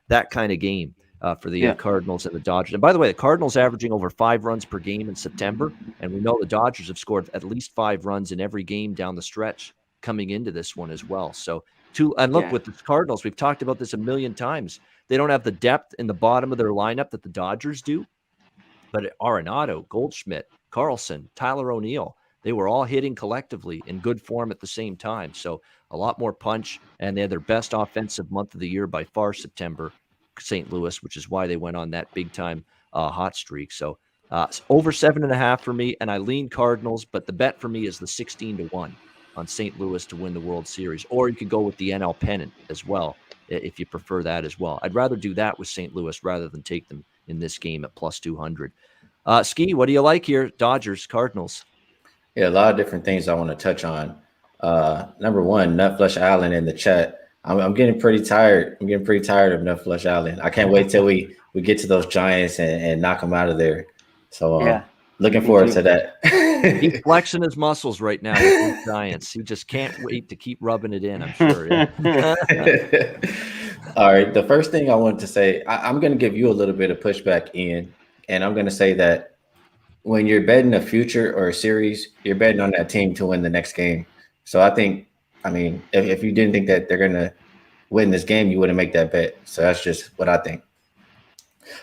that kind of game. For the Cardinals and the Dodgers. And by the way, the Cardinals averaging over 5 runs per game in September. And we know the Dodgers have scored at least 5 runs in every game down the stretch coming into this one as well. So with the Cardinals, we've talked about this a million times. They don't have the depth in the bottom of their lineup that the Dodgers do. But Arenado, Goldschmidt, Carlson, Tyler O'Neill, they were all hitting collectively in good form at the same time. So a lot more punch, and they had their best offensive month of the year by far, September, St. Louis, which is why they went on that big time hot streak. So over 7.5 for me, and I lean Cardinals, but the bet for me is the 16-1 on St. Louis to win the World Series. Or you could go with the NL pennant as well, if you prefer that as well. I'd rather do that with St. Louis rather than take them in this game at plus 200. Skee, what do you like here? Dodgers, Cardinals. Yeah, a lot of different things I want to touch on. Number one, Nutflush Allen in the chat. I'm getting pretty tired. I'm getting pretty tired of Nutflush Allen. I can't wait till we get to those Giants and knock them out of there. So looking forward to that. He's flexing his muscles right now with the Giants. He just can't wait to keep rubbing it in, I'm sure. Yeah. All right. The first thing I wanted to say, I'm going to give you a little bit of pushback, Ian, and I'm going to say that when you're betting a future or a series, you're betting on that team to win the next game. So if you didn't think that they're going to win this game, you wouldn't make that bet. So that's just what I think.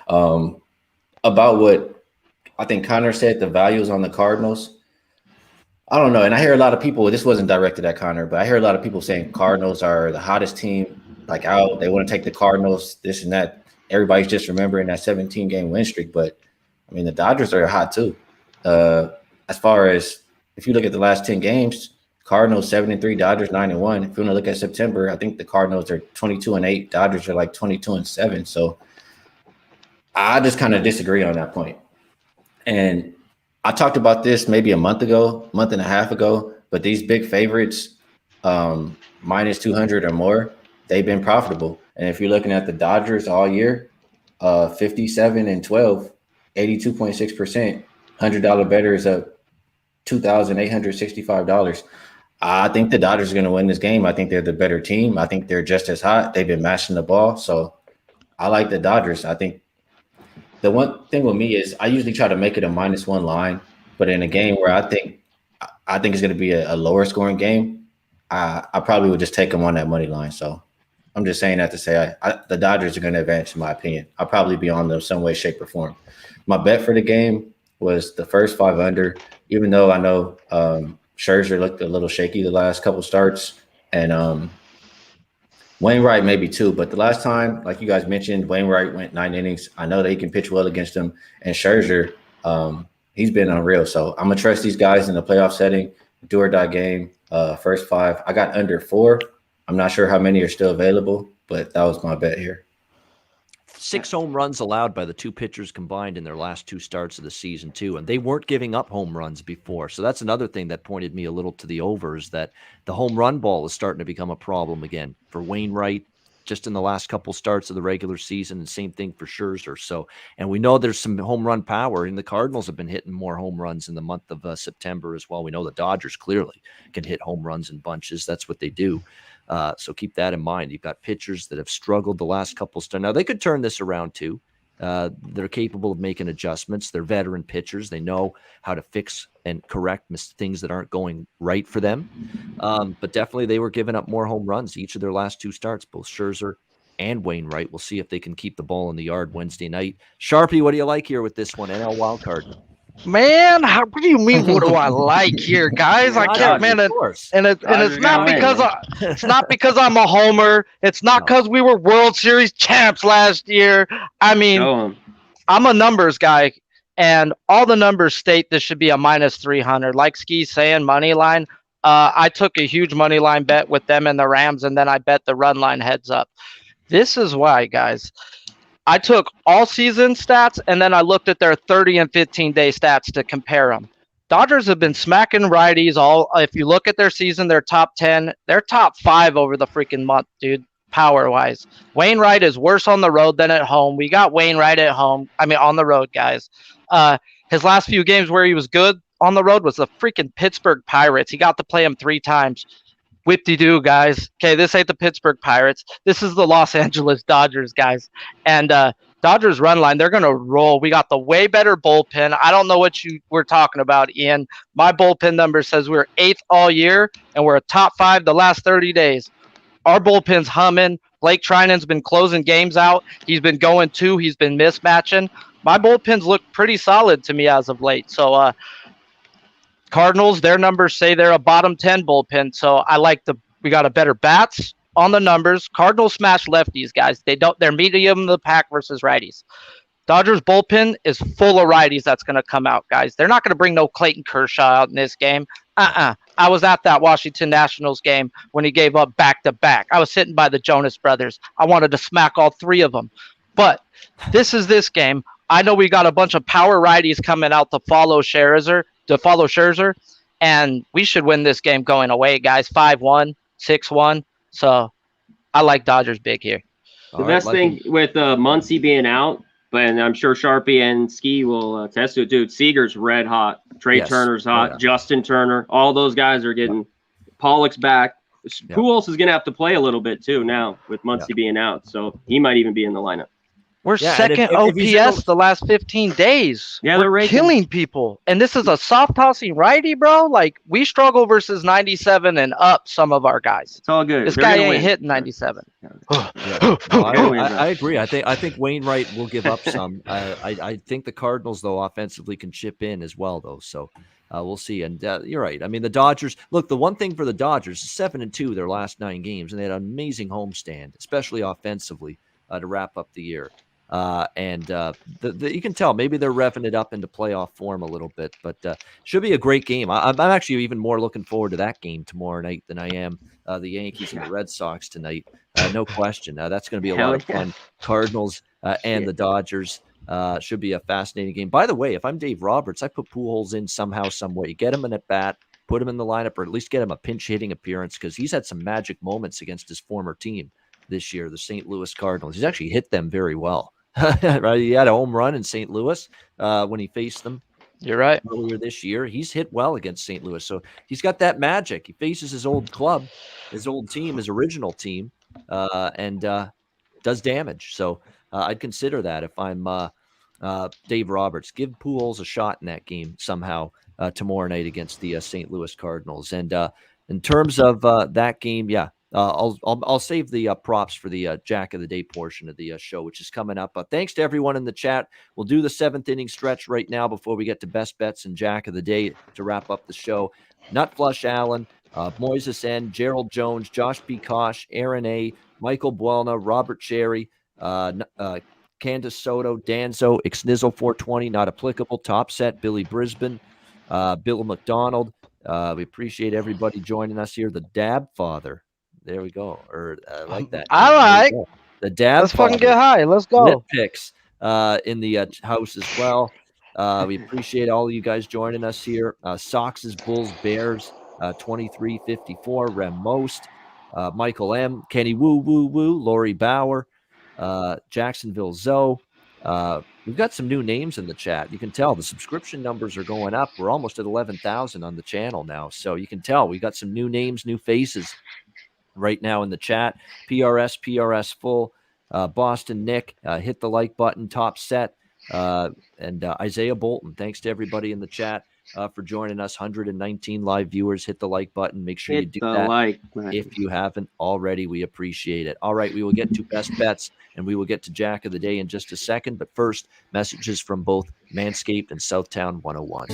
About what I think Conor said, the values on the Cardinals, I don't know. And I hear a lot of people, this wasn't directed at Conor, but I hear a lot of people saying Cardinals are the hottest team, like out. They want to take the Cardinals, this and that. Everybody's just remembering that 17-game win streak. But, the Dodgers are hot too. As far as if you look at the last 10 games, Cardinals 7-3, Dodgers 9-1. If you want to look at September, I think the Cardinals are 22-8, Dodgers are like 22-7. So I just kind of disagree on that point. And I talked about this maybe a month and a half ago, but these big favorites, minus 200 or more, they've been profitable. And if you're looking at the Dodgers all year, 57-12, 82.6%, $100 better is up $2,865. I think the Dodgers are going to win this game. I think they're the better team. I think they're just as hot. They've been mashing the ball. So I like the Dodgers. I think the one thing with me is I usually try to make it a -1 line, but in a game where I think it's going to be a lower scoring game, I probably would just take them on that money line. So I'm just saying that to say the Dodgers are going to advance, in my opinion. I'll probably be on them some way, shape, or form. My bet for the game was the first 5 under, even though I know Scherzer looked a little shaky the last couple starts, and Wainwright maybe too. But the last time, like you guys mentioned, Wainwright went 9 innings. I know they can pitch well against him, and Scherzer, he's been unreal. So I'm gonna trust these guys in the playoff setting, do or die game. First 5, I got under 4. I'm not sure how many are still available, but that was my bet here. 6 home runs allowed by the 2 pitchers combined in their last 2 starts of the season too, and they weren't giving up home runs before. So that's another thing that pointed me a little to the over, is that the home run ball is starting to become a problem again for Wainwright, just in the last couple starts of the regular season, and same thing for Scherzer. So, and we know there's some home run power, and the Cardinals have been hitting more home runs in the month of September as well. We know the Dodgers clearly can hit home runs in bunches. That's what they do. So keep that in mind. You've got pitchers that have struggled the last couple starts. Now they could turn this around too. They're capable of making adjustments. They're veteran pitchers. They know how to fix and correct things that aren't going right for them. But definitely they were giving up more home runs each of their last 2 starts, both Scherzer and Wainwright. We'll see if they can keep the ball in the yard Wednesday night. Sharpie, what do you like here with this one? NL Wildcard. Man, what do you mean? What do I like here, guys? I can't, man. And it's not because I'm a homer. It's not because we were World Series champs last year. I mean, I'm a numbers guy, and all the numbers state this should be a -300. Like Skee's saying, money line. I took a huge money line bet with them and the Rams, and then I bet the run line heads up. This is why, guys. I took all season stats, and then I looked at their 30 and 15-day stats to compare them. Dodgers have been smacking righties all. If you look at their season, they're top 10. They're top 5 over the freaking month, dude, power-wise. Wainwright is worse on the road than at home. We got Wainwright at home. I mean, on the road, guys. His last few games where he was good on the road was the freaking Pittsburgh Pirates. He got to play him 3 times. Whip-de-doo, guys. Okay, this ain't the Pittsburgh Pirates. This is the Los Angeles Dodgers, guys. And Dodgers run line, they're going to roll. We got the way better bullpen. I don't know what you were talking about, Ian. My bullpen number says we're 8th all year, and we're a top 5 the last 30 days. Our bullpen's humming. Blake Trinan's been closing games out. He's been going 2. He's been mismatching. My bullpens look pretty solid to me as of late. So, Cardinals, their numbers say they're a bottom 10 bullpen. So we got a better bats on the numbers. Cardinals smash lefties, guys. They're medium of the pack versus righties. Dodgers bullpen is full of righties that's going to come out, guys. They're not going to bring no Clayton Kershaw out in this game. I was at that Washington Nationals game when he gave up back-to-back. I was sitting by the Jonas Brothers. I wanted to smack all 3 of them. But this game. I know we got a bunch of power righties coming out to follow Scherzer, and we should win this game going away, guys. 5-1, 6-1. So I like Dodgers big here. The best thing with Muncy being out, and I'm sure Sharpie and Skee will attest to it, dude. Seager's red hot. Trey Turner's hot. Justin Turner. All those guys are getting. Pollock's back. Pujols is going to have to play a little bit too now with Muncy being out, so he might even be in the lineup. We're second OPS the last 15 days. Yeah, we're killing people. And this is a soft tossing righty, bro. Like, we struggle versus 97 and up some of our guys. It's all good. This guy ain't hitting 97. I agree. I think Wainwright will give up some. I think the Cardinals, though, offensively can chip in as well, though. So we'll see. And you're right. I mean, the Dodgers, look, the one thing for the Dodgers is 7-2 their last 9 games, and they had an amazing homestand, especially offensively, to wrap up the year. You can tell maybe they're revving it up into playoff form a little bit, but should be a great game. I'm actually even more looking forward to that game tomorrow night than I am the Yankees and the Red Sox tonight. No question. That's going to be a lot of fun. Cardinals and the Dodgers should be a fascinating game. By the way, if I'm Dave Roberts, I put Pujols in somehow, some way. Get him in at bat, put him in the lineup, or at least get him a pinch hitting appearance because he's had some magic moments against his former team this year, the St. Louis Cardinals. He's actually hit them very well. Right, he had a home run in St. Louis when he faced them. You're right. Earlier this year, he's hit well against St. Louis, so he's got that magic. He faces his old club, his old team, his original team, and does damage. So I'd consider that if I'm Dave Roberts. Give Pujols a shot in that game somehow tomorrow night against the St. Louis Cardinals. And in terms of that game, I'll save the props for the Jack of the Day portion of the show, which is coming up. Thanks to everyone in the chat. We'll do the 7th inning stretch right now before we get to best bets and Jack of the Day to wrap up the show. Nut Flush Allen, Moises N, Gerald Jones, Josh B. Kosh, Aaron A, Michael Buelna, Robert Cherry, Candace Soto, Danzo, Xnizzle 420, not applicable, Top Set, Billy Brisbane, Bill McDonald. We appreciate everybody joining us here. The Dab Father. There we go. Or I like that. I like the Dab. Let's fucking get high. Let's go. Nitpicks in the house as well. We appreciate all of you guys joining us here. Soxes, Bulls, Bears, 23-54. Rem Most. Michael M, Kenny Woo Woo Woo, Lori Bauer, Jacksonville Zoe. We've got some new names in the chat. You can tell the subscription numbers are going up. We're almost at 11,000 on the channel now. So you can tell we got some new names, new faces right now in the chat. PRS full, Boston Nick, hit the like button, top set, and Isaiah Bolton. Thanks to everybody in the chat for joining us. 119 live viewers. Hit the like button. Make sure you do that if you haven't already. We appreciate it. All right, we will get to best bets and we will get to Jack of the Day in just a second. But first, messages from both Manscaped and Southtown 101.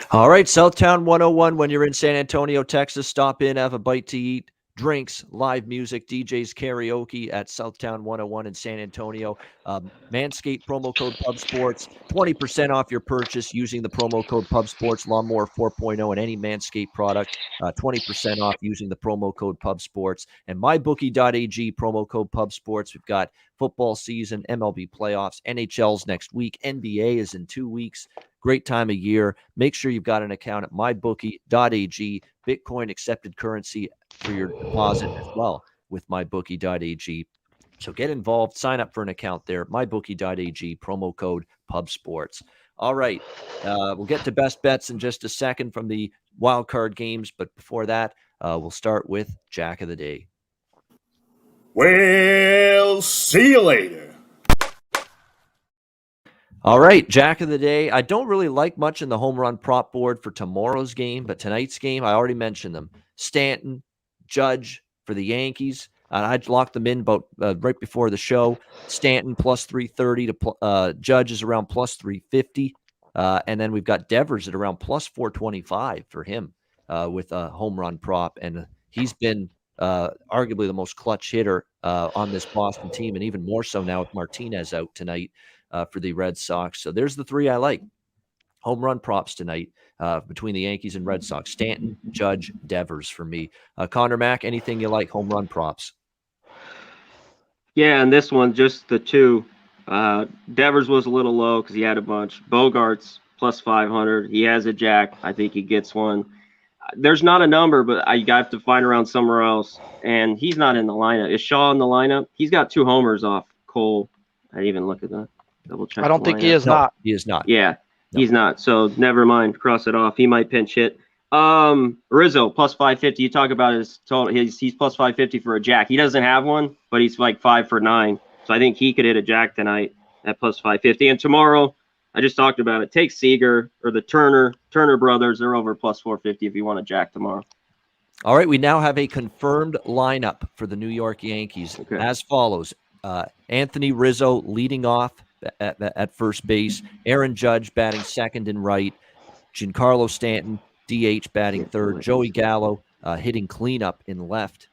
All right, Southtown 101. When you're in San Antonio, Texas, stop in, have a bite to eat, drinks, live music, DJs, karaoke at Southtown 101 in San Antonio. Manscaped promo code Pub Sports, 20% off your purchase using the promo code Pub Sports. Lawnmower 4.0 and any Manscaped product, 20% off using the promo code Pub Sports. And mybookie.ag promo code Pub Sports. We've got football season, MLB playoffs, NHL's next week, NBA is in 2 weeks. Great time of year. Make sure you've got an account at mybookie.ag. Bitcoin accepted currency for your deposit as well with mybookie.ag. So get involved. Sign up for an account there. mybookie.ag, promo code PubSports. All right. We'll get to best bets in just a second from the wild card games. But before that, we'll start with Jack of the Day. Well, see you later. All right, Jack of the Day. I don't really like much in the home run prop board for tomorrow's game, but tonight's game, I already mentioned them. Stanton, Judge for the Yankees. And I'd locked them in about right before the show. Stanton plus 330 to Judge is around plus 350. And then we've got Devers at around plus 425 for him with a home run prop. And he's been arguably the most clutch hitter on this Boston team, and even more so now with Martinez out tonight for the Red Sox. So there's the three I like. Home run props tonight between the Yankees and Red Sox. Stanton, Judge, Devers for me. Conor Mac, anything you like, home run props? Yeah, and this one, just the two. Devers was a little low because he had a bunch. Bogarts plus 500. He has a jack. I think he gets one. There's not a number, but I have to find around somewhere else. And he's not in the lineup. Is Shaw in the lineup? He's got 2 homers off Cole. I didn't even look at that. Double check. I don't think he is not. He is not. Yeah, no. He's not. So never mind. Cross it off. He might pinch hit. Rizzo plus 550. You talk about his total. He's plus 550 for a jack. He doesn't have one, but he's like 5 for 9. So I think he could hit a jack tonight at plus 550. And tomorrow, I just talked about it. Take Seager or the Turner brothers. They're over plus 450 if you want a jack tomorrow. All right, we now have a confirmed lineup for the New York Yankees as follows. Anthony Rizzo leading off at first base. Aaron Judge batting second and right. Giancarlo Stanton, DH, batting third. Joey Gallo hitting cleanup in left.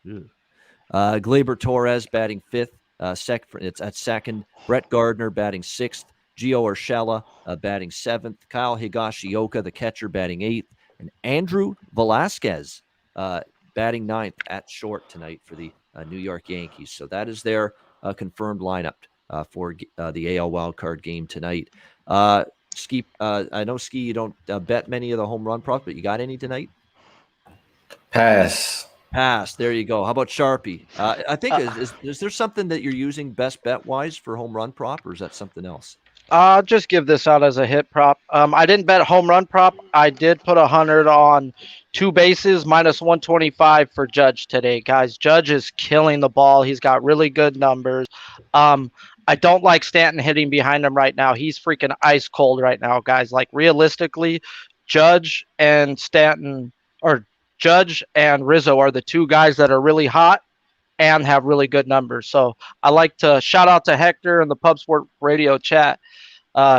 Gleyber Torres batting fifth. It's at second. Brett Gardner batting sixth. Gio Urshela batting seventh. Kyle Higashioka, the catcher, batting eighth. And Andrew Velasquez batting ninth at short tonight for the New York Yankees. So that is their confirmed lineup for the AL wildcard game tonight. Skee, I know, Skee, you don't bet many of the home run props, but you got any tonight? Pass. There you go. How about Sharpie? I think is there something that you're using best bet wise for home run prop, or is that something else? Just give this out as a hit prop. I didn't bet home run prop. I did put 100 on 2 bases minus 125 for Judge today, guys. Judge is killing the ball. He's got really good numbers. I don't like Stanton hitting behind him right now. He's freaking ice cold right now, guys. Like realistically, Judge and Stanton or Judge and Rizzo are the two guys that are really hot and have really good numbers. So I like to shout out to Hector in the Pub Sport Radio chat.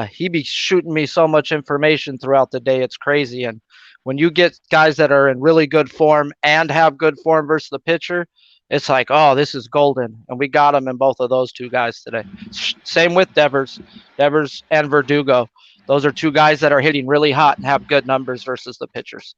He be shooting me so much information throughout the day. It's crazy. And when you get guys that are in really good form and have good form versus the pitcher, it's like, oh, this is golden. And we got them in both of those two guys today. Same with Devers and Verdugo. Those are two guys that are hitting really hot and have good numbers versus the pitchers.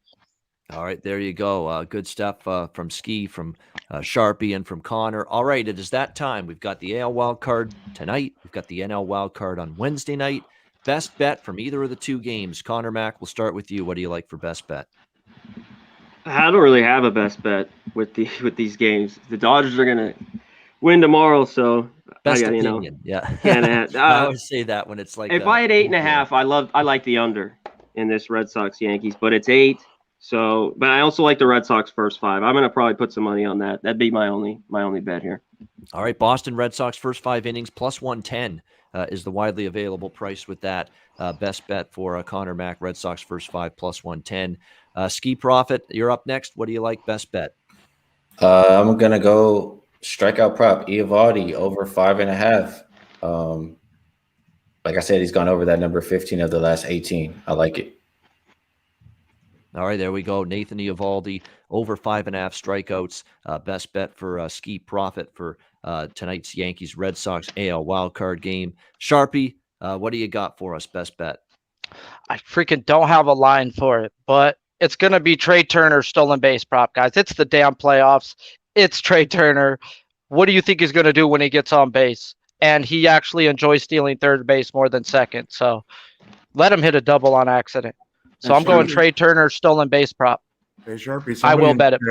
All right, there you go. Good stuff from Skee, from Sharpie, and from Connor. All right, it is that time. We've got the AL Wildcard tonight. We've got the NL Wildcard on Wednesday night. Best bet from either of the two games. Conor Mac, we'll start with you. What do you like for best bet? I don't really have a best bet with these games. The Dodgers are gonna win tomorrow, so Best I got, opinion, yeah. I always say that when it's like if I had 8.5, I like the under in this Red Sox Yankees, but it's 8. So, but I also like the Red Sox first 5. I'm gonna probably put some money on that. That'd be my only bet here. All right, Boston Red Sox first 5 innings plus 110 is the widely available price with that. Best bet for Conor Mac, Red Sox first 5 plus 110. Skee Profit, you're up next. What do you like best bet? I'm gonna go strikeout prop Eovaldi over 5.5. Like I said, he's gone over that number 15 of the last 18. I like it. All right, there we go. Nathan Eovaldi over 5.5 strikeouts. Best bet for Skee Profit for tonight's Yankees Red Sox AL wildcard game. Sharpie, what do you got for us? Best bet. I freaking don't have a line for it, but it's going to be Trey Turner stolen base prop, guys. It's the damn playoffs. It's Trey Turner. What do you think he's going to do when he gets on base? And he actually enjoys stealing third base more than second. So let him hit a double on accident. So I'm going Trey Turner stolen base prop. Hey, Sharpie, I will bet it.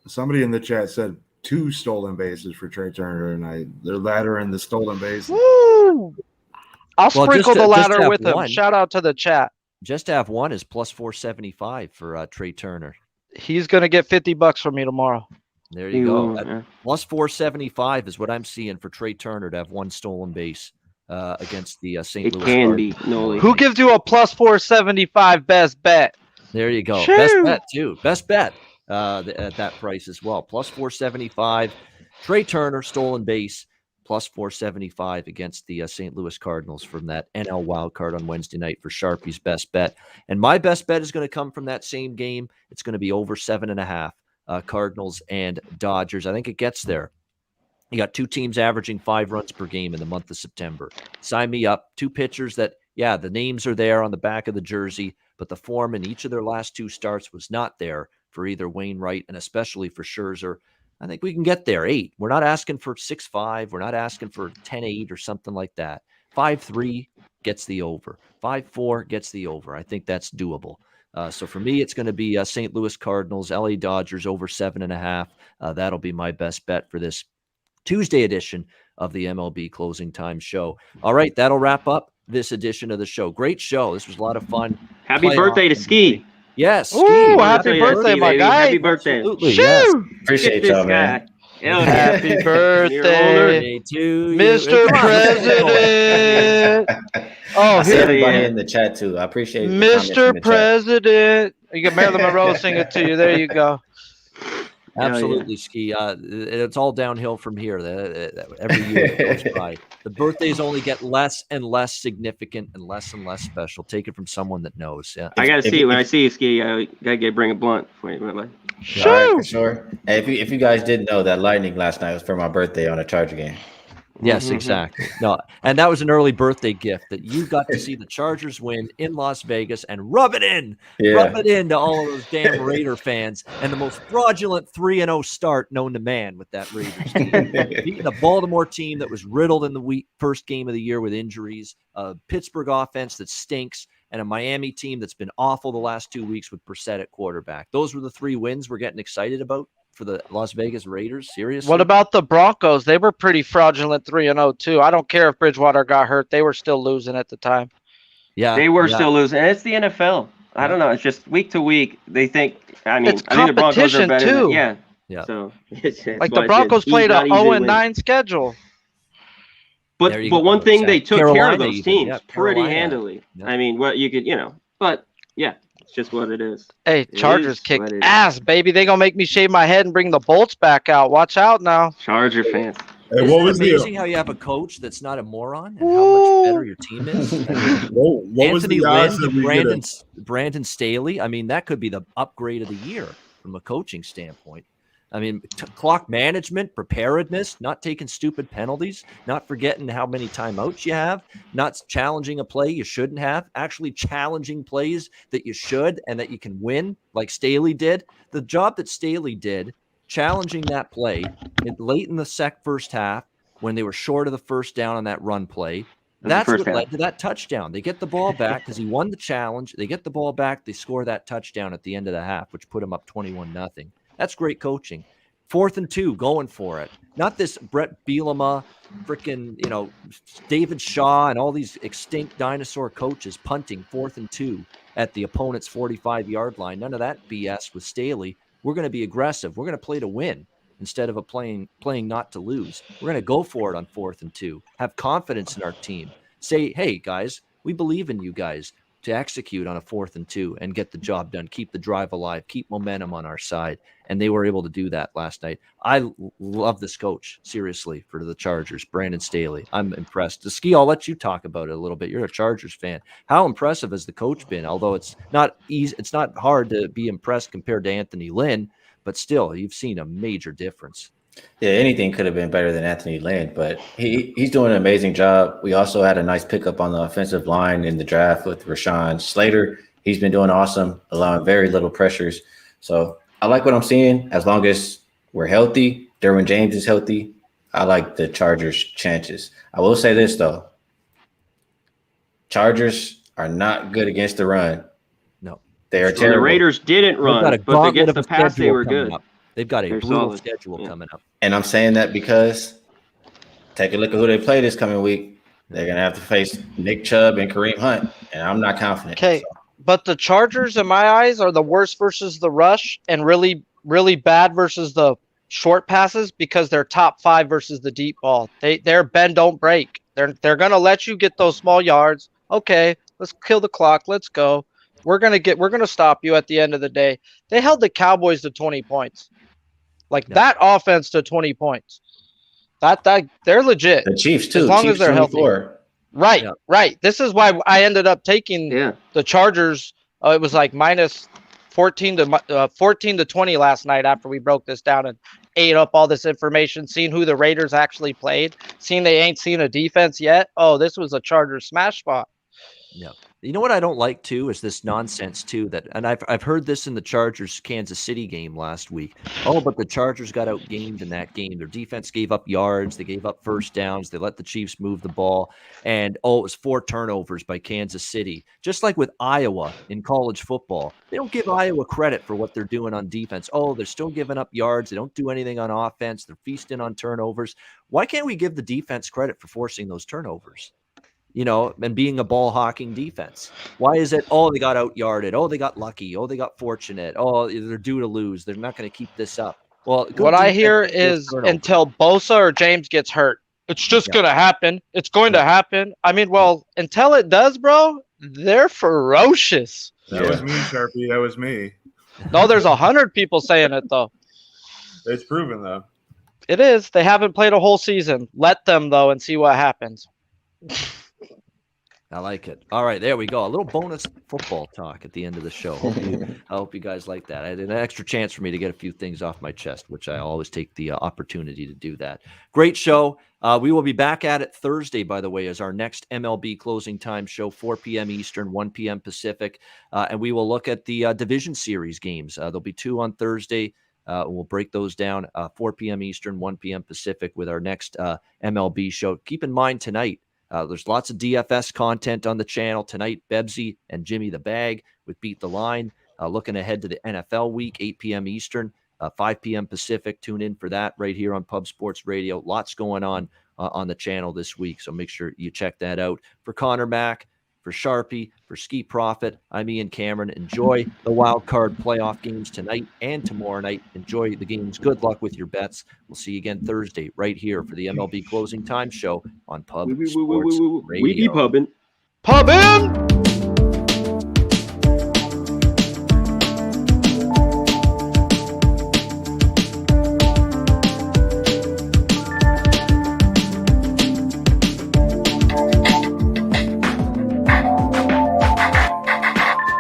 Somebody in the chat said 2 stolen bases for Trey Turner tonight. They're ladder in the stolen base. Woo! I'll sprinkle the ladder with one. him. Shout out to the chat. Just to have one is plus 475 for Trey Turner. He's going to get $50 from me tomorrow. There you go. Plus 475 is what I'm seeing for Trey Turner to have one stolen base against the St. Louis. It can be. No, who gives you a plus 475 best bet? There you go. Shoo! Best bet, too. Best bet at that price as well. Plus 475. Trey Turner, stolen base, plus 475 against the St. Louis Cardinals from that NL Wildcard on Wednesday night for Sharpie's best bet. And my best bet is going to come from that same game. It's going to be over 7.5. Cardinals and Dodgers. I think it gets there. You got 2 teams averaging 5 runs per game in the month of September. Sign me up. 2 pitchers that, yeah, the names are there on the back of the jersey, but the form in each of their last 2 starts was not there for either Wainwright and especially for Scherzer. I think we can get there. 8. We're not asking for 6-5. We're not asking for 10-8 or something like that. 5-3 gets the over. 5-4 gets the over. I think that's doable. So for me, it's going to be St. Louis Cardinals, LA Dodgers over 7.5. That'll be my best bet for this Tuesday edition of the MLB Closing Time Show. All right, that'll wrap up this edition of the show. Great show. This was a lot of fun. Happy birthday to Skee. Yes. Ooh, happy birthday, Skee, my baby. guy. Happy birthday. Absolutely, Shoo! yes. Appreciate y'all, man. Happy birthday, To you. Mr. President. Oh, I see here, everybody in the chat too. I appreciate the comments in Mr. the chat. President. You get Marilyn Monroe sing it to you. There you go. Absolutely, Skee. It's all downhill from here. Every year it goes by. The birthdays only get less and less significant and less special. Take it from someone that knows. Yeah. I gotta see it when I see you, Skee. I gotta bring a blunt for you. All right, for sure. Hey, if you guys didn't know, that lightning last night was for my birthday on a Charger game. Yes, exactly. No, and that was an early birthday gift that you got to see the Chargers win in Las Vegas and rub it into all of those damn Raider fans and the most fraudulent 3-0 start known to man with that Raiders team. Beating a Baltimore team that was riddled in the first game of the year with injuries, a Pittsburgh offense that stinks, and a Miami team that's been awful the last 2 weeks with Brissett at quarterback. Those were the 3 wins we're getting excited about for the Las Vegas Raiders. Seriously? What about the Broncos? They were pretty fraudulent 3-0 too. I don't care if Bridgewater got hurt. They were still losing at the time. Yeah, They were still losing. And it's the NFL. I don't know. It's just week to week. They think. I think the Broncos are better. Too. Yeah. So it's Like the Broncos played a 0-9 schedule. But There you but go. one thing they took care Carolina of those even. teams Yeah, pretty Carolina. handily. Yeah. I mean, what you could, but yeah, it's just what it is. Hey, It Chargers is kicked what it is. ass, baby. They gonna make me shave my head and bring the bolts back out. Watch out now. Charger fans. Hey, Isn't what it was amazing the how you have a coach that's not a moron and how much better your team is? I mean, what was Anthony the odds Lynn that to we get a Brandon Staley. I mean, that could be the upgrade of the year from a coaching standpoint. I mean, clock management, preparedness, not taking stupid penalties, not forgetting how many timeouts you have, not challenging a play you shouldn't have, actually challenging plays that you should and that you can win, like Staley did. The job that Staley did, challenging that play late in the first half when they were short of the first down on that run play. That's what led to that touchdown. They get the ball back because he won the challenge. They get the ball back. They score that touchdown at the end of the half, which put them up 21-0. That's great coaching. 4th and 2, going for it. Not this Brett Bielema, freaking, David Shaw and all these extinct dinosaur coaches punting 4th and 2 at the opponent's 45-yard line. None of that BS with Staley. We're going to be aggressive. We're going to play to win instead of playing not to lose. We're going to go for it on 4th and 2. Have confidence in our team. Say, hey, guys, we believe in you guys to execute on a 4th and 2 and get the job done, keep the drive alive, keep momentum on our side. And they were able to do that last night. I love this coach, seriously, for the Chargers, Brandon Staley. I'm impressed. The Skee, I'll let you talk about it a little bit. You're a Chargers fan. How impressive has the coach been? Although it's not easy, it's not hard to be impressed compared to Anthony Lynn, but still, you've seen a major difference. Yeah, anything could have been better than Anthony Lynn, but he's doing an amazing job. We also had a nice pickup on the offensive line in the draft with Rashawn Slater. He's been doing awesome, allowing very little pressures. So I like what I'm seeing. As long as we're healthy, Derwin James is healthy, I like the Chargers' chances. I will say this, though. Chargers are not good against the run. No. They are So terrible. the Raiders didn't run, but against the pass, they were good. They've got a They're brutal solid. schedule coming up. And I'm saying that because take a look at who they play this coming week. They're going to have to face Nick Chubb and Kareem Hunt, and I'm not confident. Okay, but the Chargers, in my eyes, are the worst versus the rush and really, really bad versus the short passes because they're top 5 versus the deep ball. They're bend, don't break. They're going to let you get those small yards. Okay, let's kill the clock. Let's go. We're gonna stop you at the end of the day. They held the Cowboys to 20 points. That offense to 20 points. That they're legit. The Chiefs too. As long Chiefs as they're 24. healthy. Right, Yeah. right. This is why I ended up taking the Chargers. It was like minus 14 to 20 last night after we broke this down and ate up all this information, seeing who the Raiders actually played, seeing they ain't seen a defense yet. Oh, this was a Chargers smash spot. Yeah. You know what I don't like too is this nonsense too and I've heard this in the Chargers Kansas City game last week. Oh, but the Chargers got outgained in that game. Their defense gave up yards, they gave up first downs, they let the Chiefs move the ball, and it was 4 turnovers by Kansas City. Just like with Iowa in college football, they don't give Iowa credit for what they're doing on defense. Oh, they're still giving up yards, they don't do anything on offense, they're feasting on turnovers. Why can't we give the defense credit for forcing those turnovers? And being a ball hawking defense. Why is it, oh, they got out yarded. Oh, they got lucky. Oh, they got fortunate. Oh, they're due to lose. They're not going to keep this up. Well, what I hear is until Bosa or James gets hurt, it's just going to happen. It's going to happen. I mean, well, until it does, bro, they're ferocious. That was me, Sharpie. That was me. No, there's 100 people saying it, though. It's proven, though. It is. They haven't played a whole season. Let them, though, and see what happens. I like it. All right, there we go. A little bonus football talk at the end of the show. I hope you guys like that. I had an extra chance for me to get a few things off my chest, which I always take the opportunity to do that. Great show. We will be back at it Thursday, by the way, as our next MLB closing time show, 4 p.m. Eastern, 1 p.m. Pacific. And we will look at the Division Series games. There'll be 2 on Thursday. We'll break those down 4 p.m. Eastern, 1 p.m. Pacific with our next MLB show. Keep in mind tonight, there's lots of DFS content on the channel tonight. Bebsy and Jimmy the Bag with Beat the Line. Looking ahead to the NFL week, 8 p.m. Eastern, 5 p.m. Pacific. Tune in for that right here on Pub Sports Radio. Lots going on the channel this week, so make sure you check that out. For Conor Mac, For Sharpie, for Skee Profit, I'm Ian Cameron. Enjoy the wild card playoff games tonight and tomorrow night. Enjoy the games. Good luck with your bets. We'll see you again Thursday right here for the MLB Closing Time Show on Pub Sports Radio. We be pubbing. Pub in!